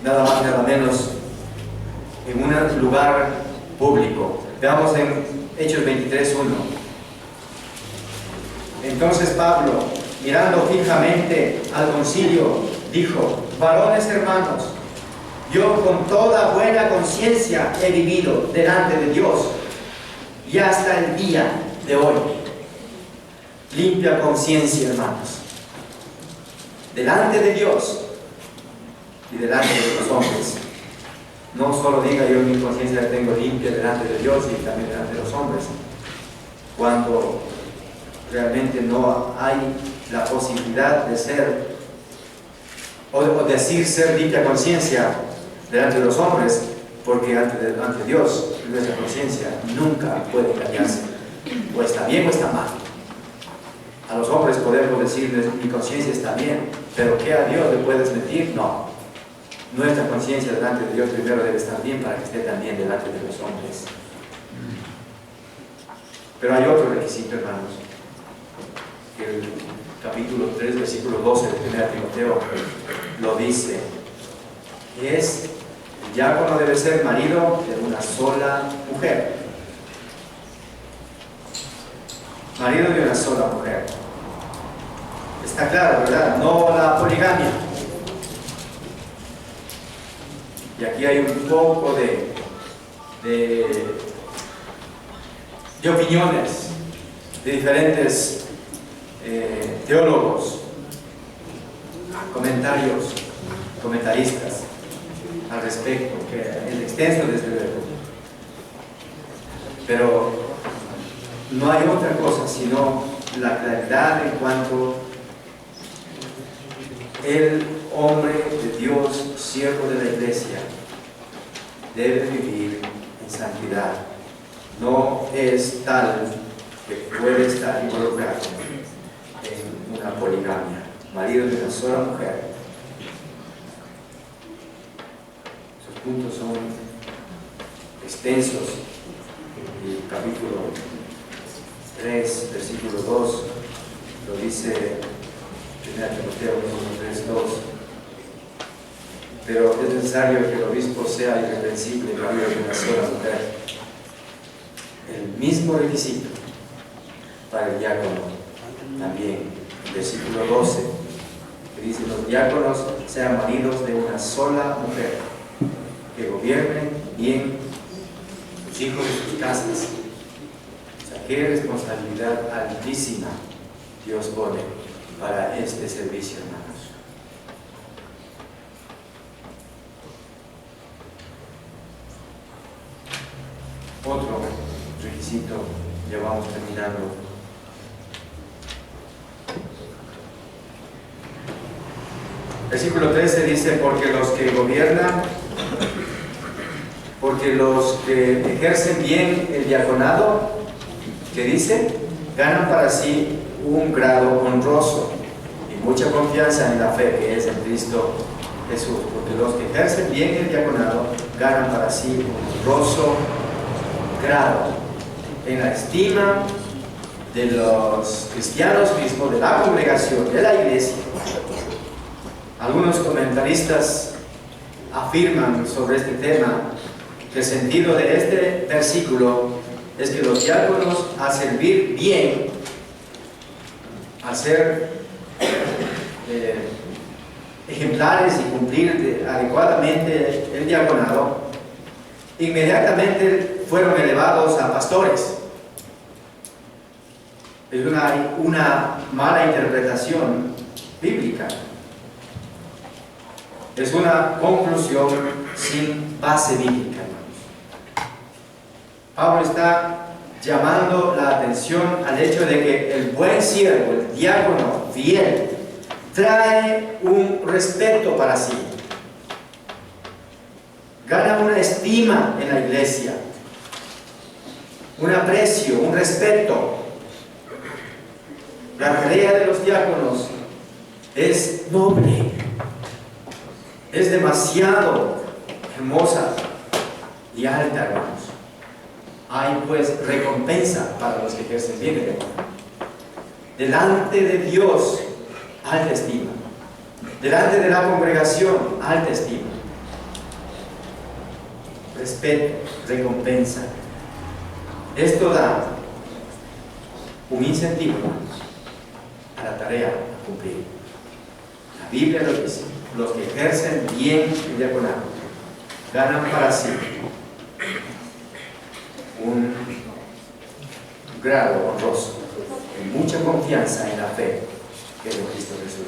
nada más nada menos, en un lugar público. Veamos en Hechos 23:1. Entonces Pablo, mirando fijamente al concilio, dijo: varones hermanos, yo con toda buena conciencia he vivido delante de Dios y hasta el día de hoy. Limpia conciencia, hermanos, delante de Dios y delante de los hombres. No solo diga yo mi conciencia la tengo limpia delante de Dios y también delante de los hombres. Cuando realmente no hay la posibilidad de ser o decir ser limpia conciencia delante de los hombres, porque ante Dios nuestra conciencia nunca puede cambiarse, o está bien o está mal. A los hombres podemos decirles mi conciencia está bien, pero ¿qué a Dios le puedes mentir? No. Nuestra conciencia delante de Dios primero debe estar bien para que esté también delante de los hombres. Pero hay otro requisito, hermanos. El capítulo 3, versículo 12 de 1 Timoteo lo dice. El diácono debe ser marido de una sola mujer. Marido de una sola mujer. Está claro, ¿verdad? No la poligamia. Y aquí hay un poco de opiniones de diferentes teólogos, comentaristas al respecto, que es extenso desde luego. Pero no hay otra cosa sino la claridad en cuanto el hombre de Dios, siervo de la iglesia, debe vivir en santidad. No es tal que puede estar involucrado en una poligamia, marido de una sola mujer. Esos puntos son extensos. El capítulo 3, versículo 2, lo dice 1 Timoteo 3, 2. Pero es necesario que el obispo sea irreprensible, marido de una sola mujer. El mismo requisito para el diácono también, versículo 12, que dice: los diáconos sean maridos de una sola mujer, que gobiernen bien sus hijos y sus casas. O sea, qué responsabilidad altísima Dios pone para este servicio, hermanos. Otro requisito, ya vamos terminando. Versículo 13 dice: porque los que gobiernan, porque los que ejercen bien el diaconado, que dice, ganan para sí un grado honroso y mucha confianza en la fe que es en Cristo Jesús. Porque los que ejercen bien el diaconado ganan para sí un honroso grado en la estima de los cristianos mismos, de la congregación, de la iglesia. Algunos comentaristas afirman sobre este tema que el sentido de este versículo es que los diáconos, a servir bien, a ser ejemplares y cumplir adecuadamente el diaconado, inmediatamente fueron elevados a pastores. Es una mala interpretación bíblica. Es una conclusión sin base bíblica, hermanos. Pablo está llamando la atención al hecho de que el buen siervo, el diácono fiel, trae un respeto para sí. Gana una estima en la iglesia, un aprecio, un respeto. La tarea de los diáconos es noble, es demasiado hermosa y alta, hermanos. Hay pues recompensa para los que ejercen bien el diaconado. Delante de Dios, alta estima. Delante de la congregación, alta estima. Respeto, recompensa. Esto da un incentivo, hermanos, a la tarea a cumplir. La Biblia lo dice: los que ejercen bien el diaconado ganan para sí un grado honroso y mucha confianza en la fe que es en Cristo Jesús.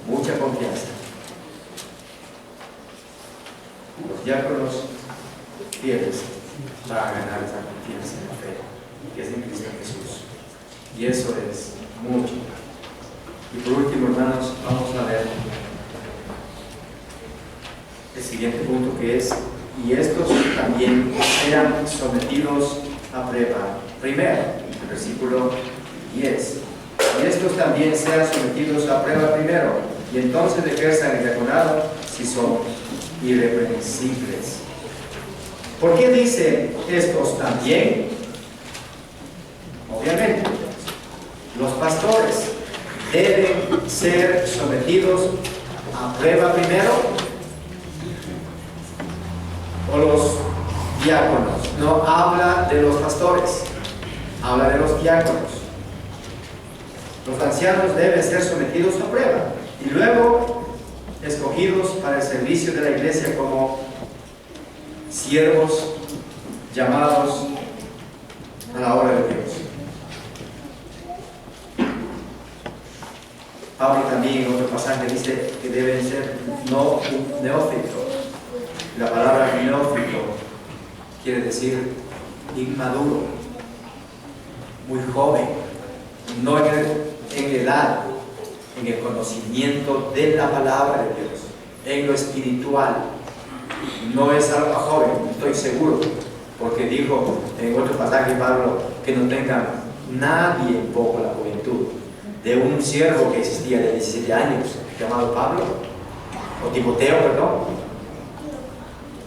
Mucha confianza. Los diáconos fieles van a ganar esa confianza en la fe que es en Cristo Jesús. Y eso es mucho. Y por último, hermanos, vamos a ver el siguiente punto, que es: y estos también sean sometidos a prueba. Primero, el versículo 10. Y estos también sean sometidos a prueba primero, y entonces ejerzan el diaconado si son irreprensibles. ¿Por qué dice estos también? Obviamente, los pastores deben ser sometidos a prueba primero, o los diáconos. No habla de los pastores, habla de los diáconos. Los ancianos deben ser sometidos a prueba y luego escogidos para el servicio de la iglesia como siervos llamados a la obra de Dios. Pablo también en otro pasaje dice que deben ser no un neófito. La palabra neófito quiere decir inmaduro, muy joven, no en edad, en el conocimiento de la palabra de Dios, en lo espiritual. No es algo joven, estoy seguro, porque dijo en otro pasaje Pablo que no tenga nadie en poco la juventud. De un siervo que existía de 17 años, llamado Pablo, o Timoteo, perdón.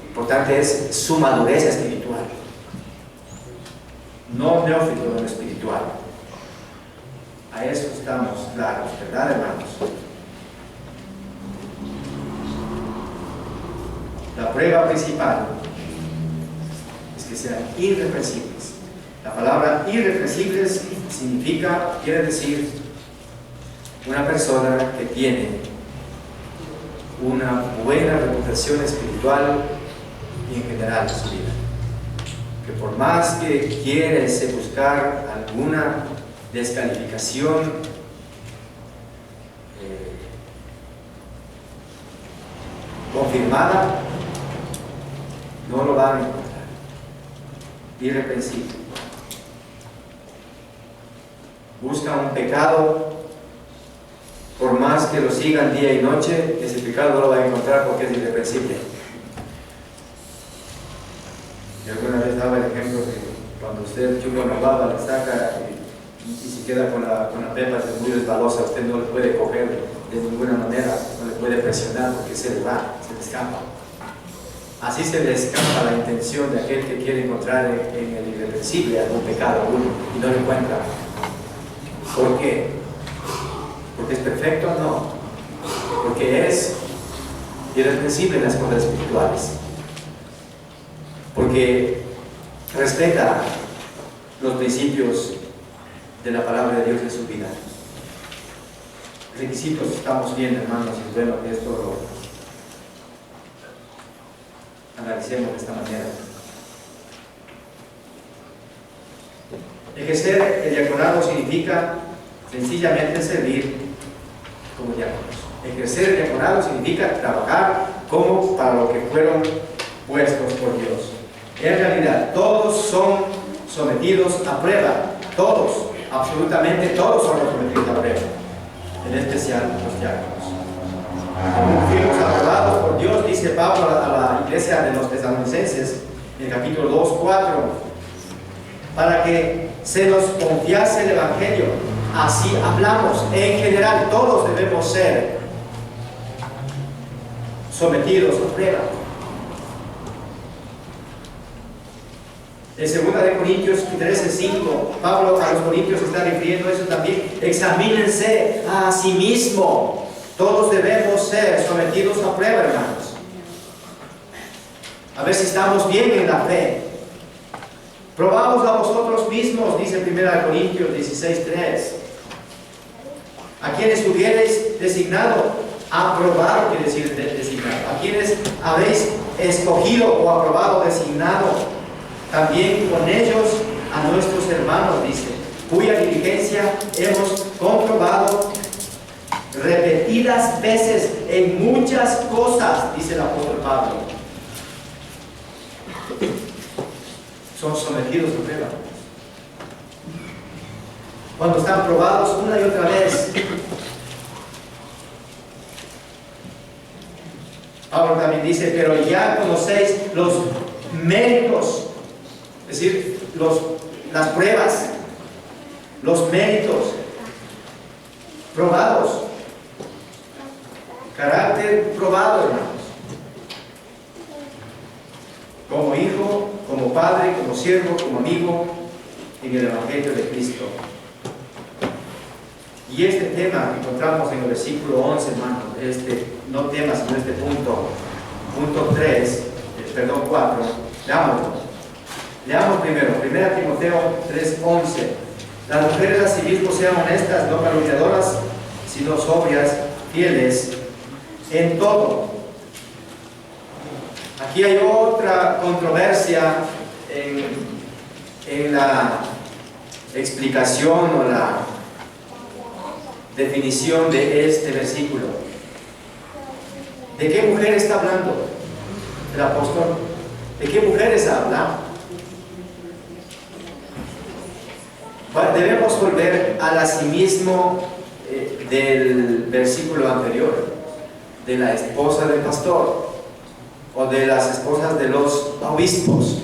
Importante es su madurez espiritual, no neófito en lo espiritual. A eso estamos claros, ¿verdad, hermanos? La prueba principal es que sean irreprensibles. La palabra irreprensibles quiere decir una persona que tiene una buena reputación espiritual y en general en su vida. Que por más que quieres buscar alguna descalificación confirmada, no lo van a encontrar. Irreprensible. Busca un pecado, por más que lo sigan día y noche, ese pecado no lo va a encontrar porque es irreprensible. Y alguna vez daba el ejemplo que cuando usted chupa una baba, le saca y si queda con la pepa muy resbalosa, usted no le puede coger de ninguna manera, no le puede presionar porque se le va, se le escapa. Así se le escapa la intención de aquel que quiere encontrar en el irreprensible algún pecado y no lo encuentra. ¿Por qué? ¿Porque es perfecto? No. Porque es irreprensible en las cosas espirituales. Porque respeta los principios de la palabra de Dios en su vida. Requisitos estamos viendo, hermanos, y bueno que esto lo analicemos de esta manera. Ejercer el diaconado significa sencillamente servir como diáconos. Ejercer el diaconado significa trabajar como para lo que fueron puestos por Dios. En realidad, todos son sometidos a prueba. Todos, absolutamente todos son sometidos a prueba. En especial los diáconos. Como fuimos aprobados por Dios, dice Pablo a la iglesia de los tesalonicenses, en el capítulo 2, 4, para que se nos confiase el Evangelio. Así hablamos. En general, todos debemos ser sometidos a prueba. En 2 Corintios 13:5, Pablo a los corintios está refiriendo eso también. Examínense a sí mismo. Todos debemos ser sometidos a prueba, hermanos. A ver si estamos bien en la fe. Probamos a vosotros mismos, dice 1 Corintios 16:3. A quienes hubierais designado, aprobado, quiere decir designado. A quienes habéis escogido o aprobado, designado. También con ellos a nuestros hermanos, dice, cuya diligencia hemos comprobado repetidas veces en muchas cosas, dice el apóstol Pablo. Son sometidos a prueba. cuando están probados una y otra vez. Pablo también dice, pero ya conocéis los méritos, es decir, las pruebas, los méritos probados, carácter probado, hermanos, como hijo, como padre, como siervo, como amigo en el Evangelio de Cristo. Y este tema que encontramos en el versículo 11, hermanos, no tema, sino este punto 4, leamos primero, 1 Timoteo 3:11. Las mujeres asimismo sean honestas, no calumniadoras, sino sobrias, fieles en todo. Aquí hay otra controversia en la explicación o la definición de este versículo. ¿De qué mujer está hablando el apóstol? ¿De qué mujeres habla? Debemos volver al asimismo del versículo anterior, de la esposa del pastor o de las esposas de los obispos.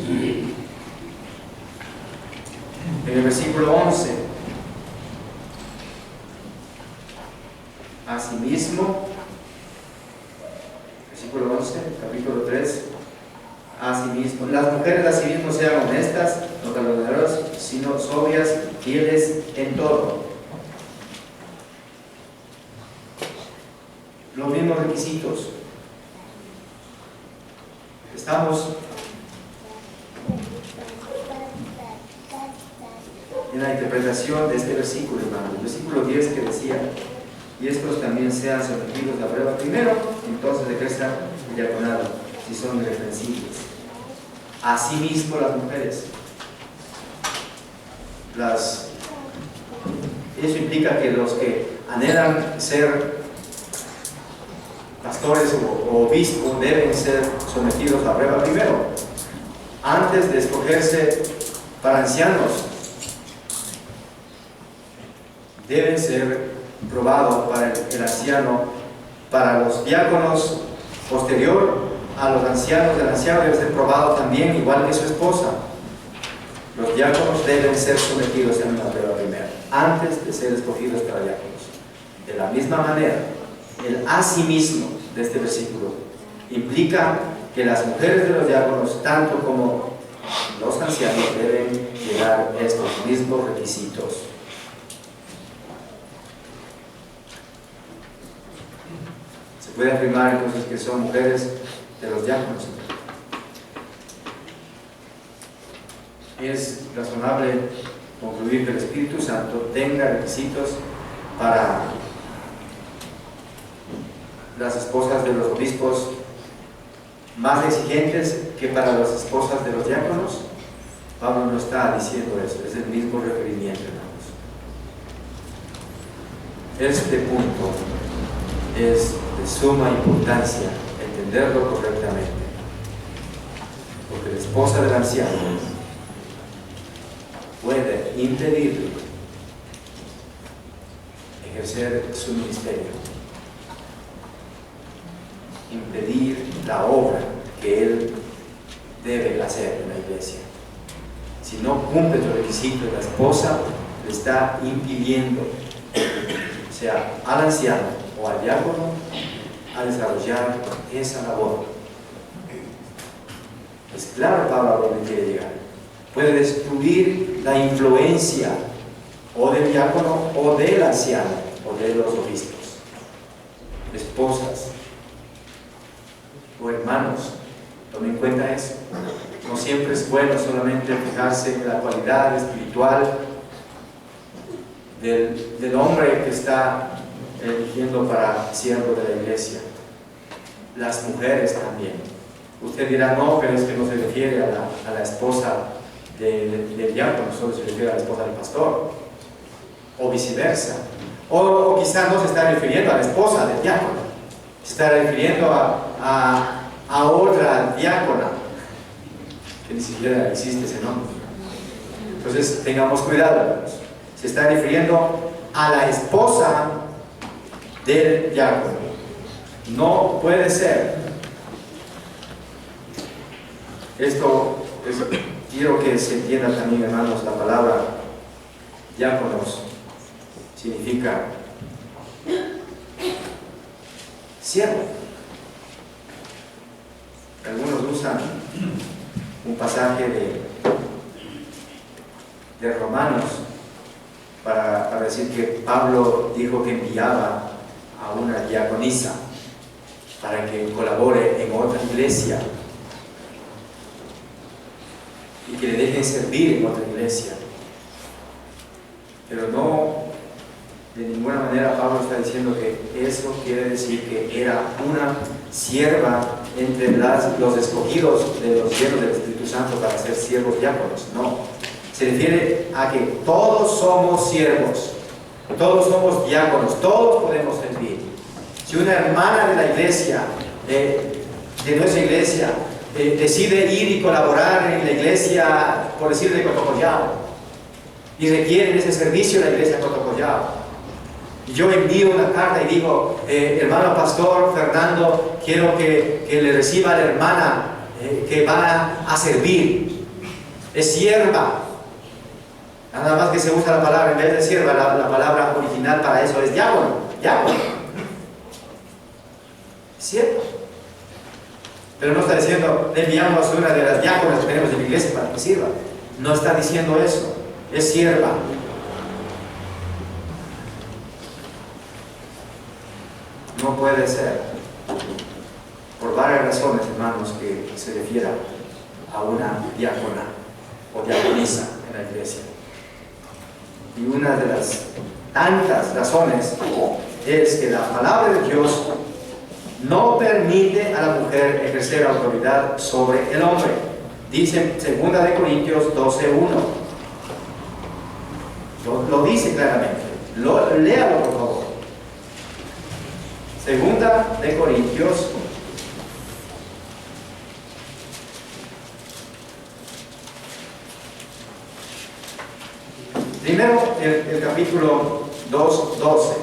En el versículo 11, asimismo, versículo 11, capítulo 3, asimismo, las mujeres asimismo sean honestas, no calumniadoras, sino sobrias, fieles en todo. Los mismos requisitos. Estamos en la interpretación de este versículo, hermano. El versículo 10 que decía, y estos también sean sometidos a prueba primero, entonces ejerzan el diaconado, si son irreprensibles. Asimismo las mujeres. Eso implica que los que anhelan ser pastores o obispos deben ser sometidos a prueba primero, antes de escogerse para ancianos. Deben ser probados para el anciano, para los diáconos posterior a los ancianos. El anciano debe ser probado también, igual que su esposa. Los diáconos deben ser sometidos a una prueba primero, antes de ser escogidos para diáconos. De la misma manera, el asimismo de este versículo implica que las mujeres de los diáconos, tanto como los ancianos, deben llegar a estos mismos requisitos. Se puede afirmar entonces que son mujeres de los diáconos. Es razonable concluir que el Espíritu Santo tenga requisitos para las esposas de los obispos más exigentes que para las esposas de los diáconos. Pablo no está diciendo eso, es el mismo requerimiento, hermanos. Este punto es de suma importancia entenderlo correctamente, porque la esposa del anciano puede impedirle ejercer su ministerio, impedir la obra que él debe hacer en la iglesia. Si no cumple los requisitos, la esposa le está impidiendo, sea al anciano o al diácono, a desarrollar esa labor. Es claro, Pablo, a dónde quiere llegar. Puede destruir la influencia o del diácono o del anciano o de los obispos. Esposas o hermanos, tomen en cuenta eso. No siempre es bueno solamente fijarse en la cualidad espiritual del hombre que está eligiendo para siervo de la iglesia. Las mujeres también. Usted dirá, no, pero es que no se refiere a la esposa del diácono, solo se refiere a la esposa del pastor, o viceversa. O quizás no se está refiriendo a la esposa del diácono, se está refiriendo a otra diácona, que ni siquiera existe ese nombre. Entonces tengamos cuidado, hermanos. Se está refiriendo a la esposa del diácono. No puede ser. Quiero que se entienda también, hermanos, la palabra diáconos significa siervo. Algunos usan un pasaje de Romanos para decir que Pablo dijo que enviaba a una diaconisa para que colabore en otra iglesia y que le dejen servir en otra iglesia. Pero no, de ninguna manera Pablo está diciendo que eso quiere decir que era una sierva entre los escogidos de los llenos del Espíritu Santo para ser siervos diáconos. No, se refiere a que todos somos siervos, todos somos diáconos, todos podemos servir. Si una hermana de la iglesia, de nuestra iglesia, decide ir y colaborar en la iglesia, por decir, de Cotocollao, y requieren ese servicio de la iglesia de Cotocollao, y yo envío una carta y digo, hermano pastor Fernando, quiero que le reciba a la hermana que va a servir, es sierva. Nada más que se usa la palabra, en vez de sierva, la palabra original para eso es diácono, diácono, sierva. Pero no está diciendo, le enviamos a una de las diáconas que tenemos en la iglesia para que sirva. No está diciendo eso, es sierva. No puede ser, por varias razones, hermanos, que se refiera a una diácona o diaconisa en la iglesia. Y una de las tantas razones es que la palabra de Dios no permite a la mujer ejercer autoridad sobre el hombre. Dice en 2 Corintios 12:1. Lo dice claramente. Léalo, por favor. 2 Corintios 2. Primero, el capítulo 2:12.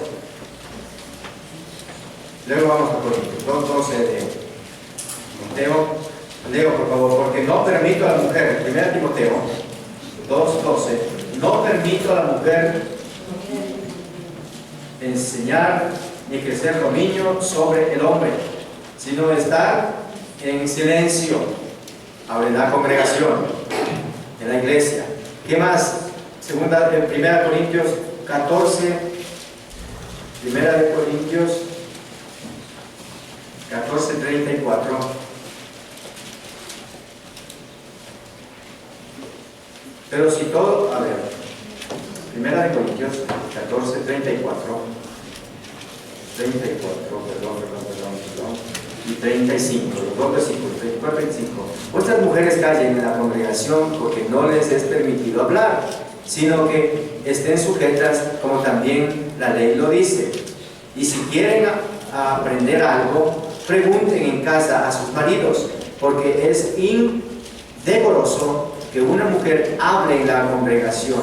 Luego vamos a Corintios 2:12 de Timoteo. Leo, por favor, porque no permito a la mujer, 1 Timoteo 2:12, no permito a la mujer enseñar ni ejercer dominio sobre el hombre, sino estar en silencio. Ahora, en la congregación, en la iglesia. ¿Qué más? 1 Corintios 14, 1 Corintios 14:34. Pero si todo, a ver, 1 Corintios 14:34, y 35, los dos versículos, 34 y 35. Vuestras mujeres callen en la congregación porque no les es permitido hablar, sino que estén sujetas como también la ley lo dice. Y si quieren aprender algo, pregunten en casa a sus maridos, porque es indecoroso que una mujer hable en la congregación.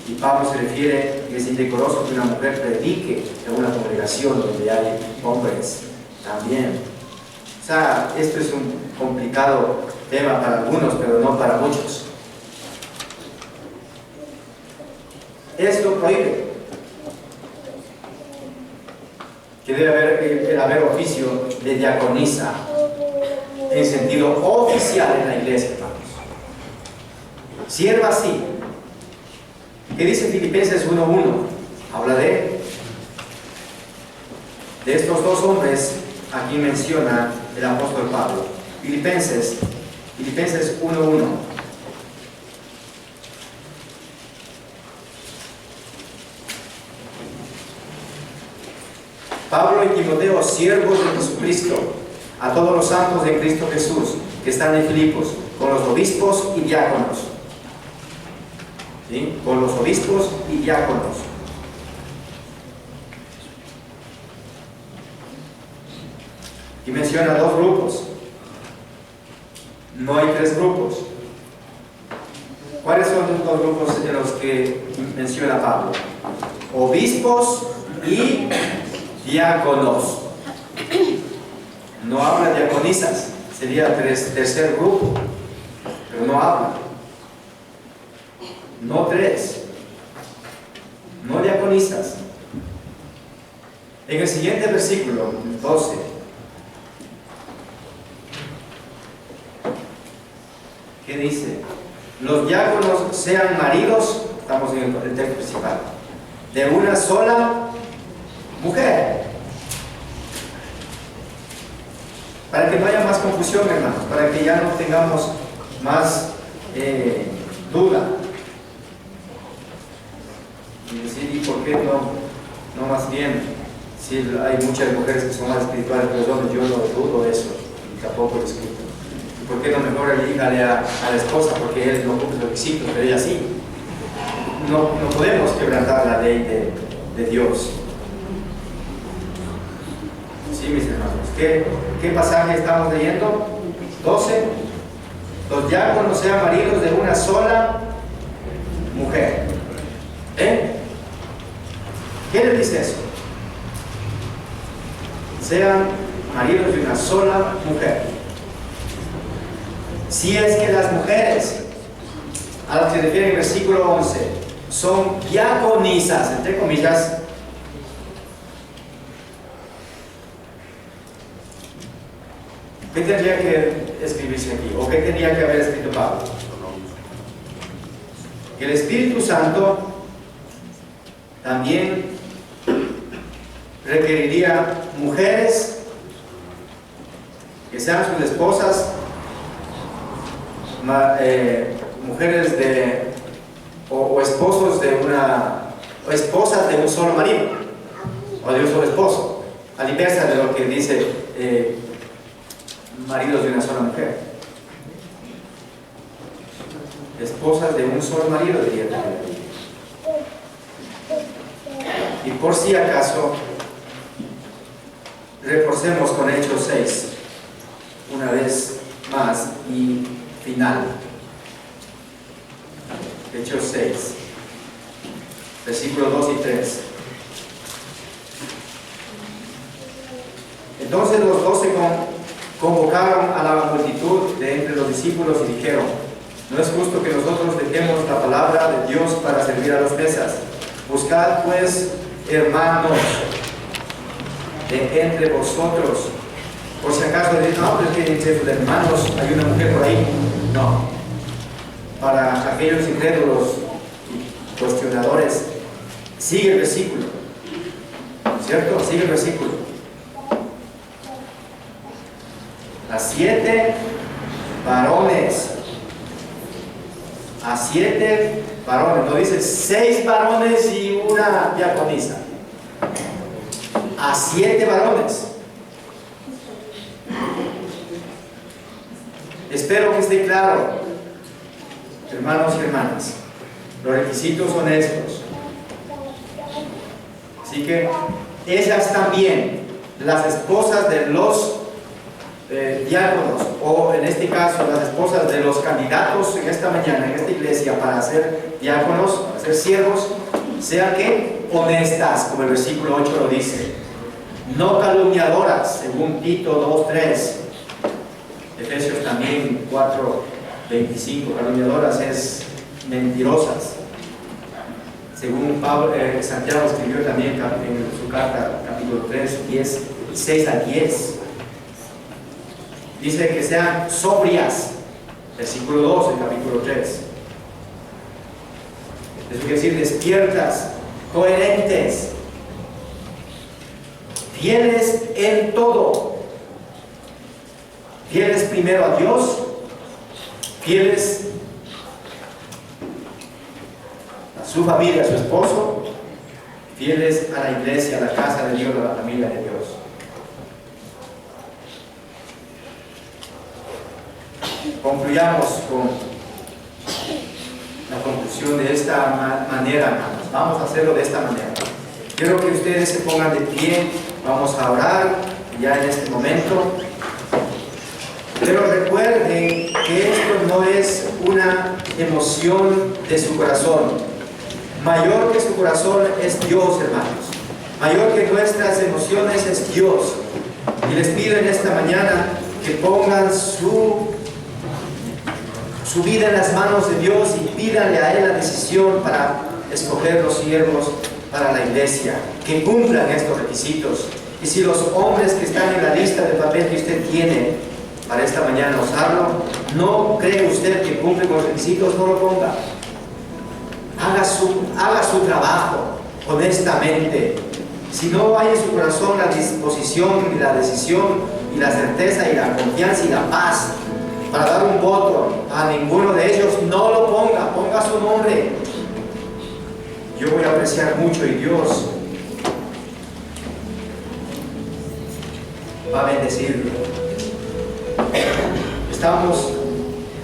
Y Pablo se refiere que es indecoroso que una mujer predique en una congregación donde hay hombres también. O sea, esto es un complicado tema para algunos, pero no para muchos. Esto prohíbe que debe haber oficio de diaconisa en sentido oficial en la iglesia, hermanos. Sierva sí. ¿Qué dice Filipenses 1:1? Habla de estos dos hombres. Aquí menciona el apóstol Pablo. Filipenses 1:1. Pablo y Timoteo, siervos de Jesucristo, a todos los santos de Cristo Jesús que están en Filipos, con los obispos y diáconos. ¿Sí? Con los obispos y diáconos. Y menciona dos grupos. No hay tres grupos. ¿Cuáles son los dos grupos de los que menciona Pablo? Obispos y diáconos. No habla de diaconisas, sería el tercer grupo, pero no habla. No tres, no diaconisas. En el siguiente versículo, 12, ¿qué dice? Los diáconos sean maridos, estamos en el texto principal, de una sola mujer. Para que no haya más confusión, hermanos, para que ya no tengamos más duda. Y decir, ¿y por qué no más bien? Si hay muchas mujeres que son más espirituales que los hombres, yo no dudo eso, y tampoco lo escrito. ¿Y por qué no mejor elígale a la esposa? Porque él no cumple los requisitos, pero ella sí. No podemos quebrantar la ley de Dios. Sí, mis hermanos. ¿Qué pasaje estamos leyendo? 12. Los diáconos sean maridos de una sola mujer. ¿Qué le dice eso? Sean maridos de una sola mujer. Si es que las mujeres, a las que se refiere en el versículo 11, son diaconisas, entre comillas, ¿qué tendría que escribirse aquí? ¿O qué tendría que haber escrito Pablo? Que el Espíritu Santo también requeriría mujeres que sean sus esposas, mujeres o esposos de o esposas de un solo marido o de un solo esposo, a la inversa de lo que dice maridos de una sola mujer. Esposas de un solo marido, diría también. Y por si acaso, reforcemos con Hechos 6 una vez más y final. Hechos 6, versículos 2 y 3. Entonces los 12 convocaron a la multitud de entre los discípulos y dijeron: no es justo que nosotros dejemos la palabra de Dios para servir a las mesas. Buscad pues, hermanos, de entre vosotros, por si acaso dicen, no, pero es que entre sus hermanos hay una mujer por ahí. No. Para aquellos incrédulos y cuestionadores, sigue el versículo, ¿cierto? Sigue el versículo. A 7 varones. A 7 varones. No dice 6 varones y una diaconisa. A 7 varones. Espero que esté claro, hermanos y hermanas. Los requisitos son estos. Así que ellas también, las esposas de los diáconos, o en este caso las esposas de los candidatos en esta mañana, en esta iglesia, para ser diáconos, para ser siervos, sean que honestas, como el versículo 8 lo dice, no calumniadoras, según Tito 2:3, Efesios también 4:25, calumniadoras es mentirosas, según Santiago escribió también en su carta, capítulo 3, 6 al 10. Dice que sean sobrias, versículo 2 del capítulo 3. Eso quiere decir despiertas, coherentes, fieles en todo. Fieles primero a Dios, fieles a su familia, a su esposo, fieles a la iglesia, a la casa de Dios, a la familia de Dios. Concluyamos con la conclusión de esta manera, hermanos. Vamos a hacerlo de esta manera. Quiero que ustedes se pongan de pie. Vamos a orar ya en este momento. Pero recuerden que esto no es una emoción de su corazón. Mayor que su corazón es Dios, hermanos. Mayor que nuestras emociones es Dios. Y les pido en esta mañana que pongan su vida en las manos de Dios y pídanle a Él la decisión para escoger los siervos para la iglesia, que cumplan estos requisitos. Y si los hombres que están en la lista de papel que usted tiene para esta mañana usarlo, no cree usted que cumple con los requisitos, no lo ponga. Haga su trabajo honestamente. Si no hay en su corazón la disposición y la decisión y la certeza y la confianza y la paz para dar un voto a ninguno de ellos, no lo ponga, ponga su nombre. Yo voy a apreciar mucho y Dios va a bendecirlo. Estamos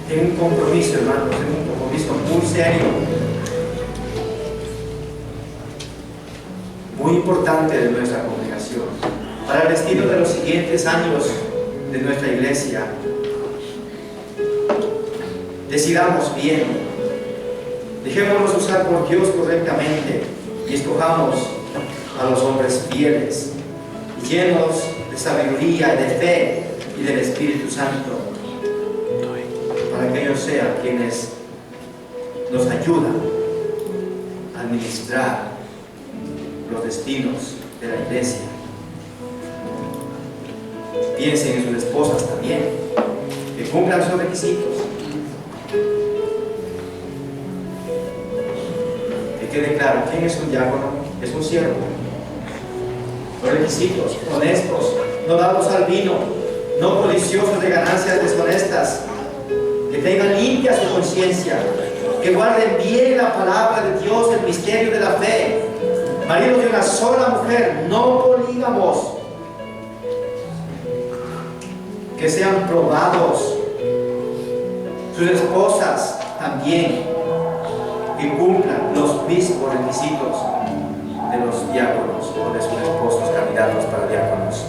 en un compromiso, hermanos, en un compromiso muy serio, muy importante de nuestra congregación, para el destino de los siguientes años de nuestra iglesia. Decidamos bien, dejémonos usar por Dios correctamente y escojamos a los hombres fieles, llenos de sabiduría, de fe y del Espíritu Santo, para que ellos sean quienes nos ayudan a administrar los destinos de la iglesia. Piensen en sus esposas también, que cumplan sus requisitos. Que quede claro, ¿quién es un diácono? Es un siervo. Los requisitos: honestos, no dados al vino, no codiciosos de ganancias deshonestas, que tengan limpia su conciencia, que guarden bien la palabra de Dios, el misterio de la fe, maridos de una sola mujer, no polígamos, que sean probados, sus esposas también, que cumplan los mismos requisitos de los diáconos o de sus esposos candidatos para diáconos.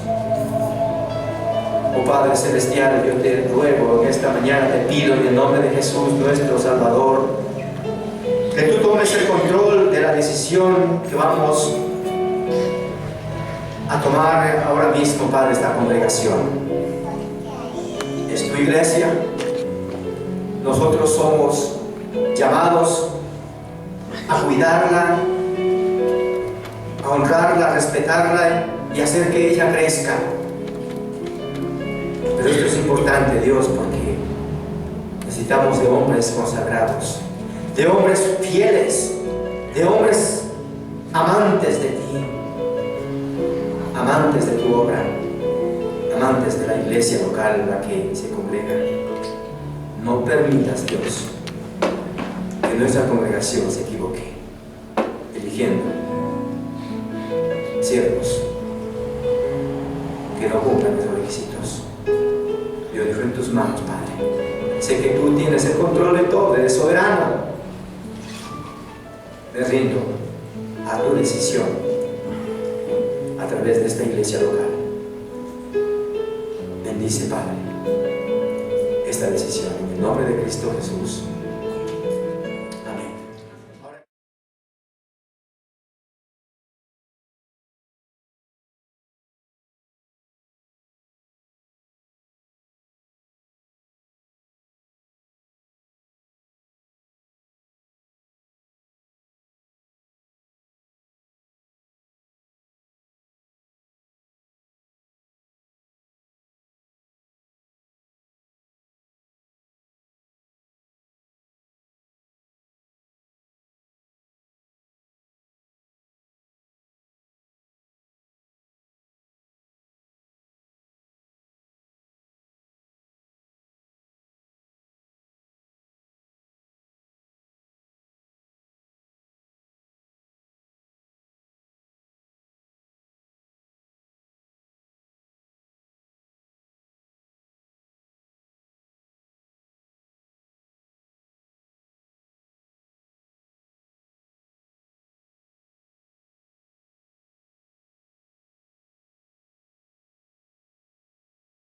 Oh Padre Celestial, yo te ruego en esta mañana, te pido en el nombre de Jesús, nuestro Salvador, que tú tomes el control de la decisión que vamos a tomar ahora mismo, Padre, esta congregación. Es tu iglesia. Nosotros somos llamados a cuidarla, a honrarla, a respetarla y hacer que ella crezca. Pero esto es importante, Dios, porque necesitamos de hombres consagrados, de hombres fieles, de hombres amantes de ti, amantes de tu obra, amantes de la iglesia local en la que se congrega. No permitas, Dios, que nuestra congregación se equivoque eligiendo siervos que no cumplan esos requisitos. Yo dejo en tus manos, Padre. Sé que tú tienes el control de todo, eres soberano. Me rindo a tu decisión a través de esta iglesia local. Bendice, Padre, esta decisión en el nombre de Cristo Jesús.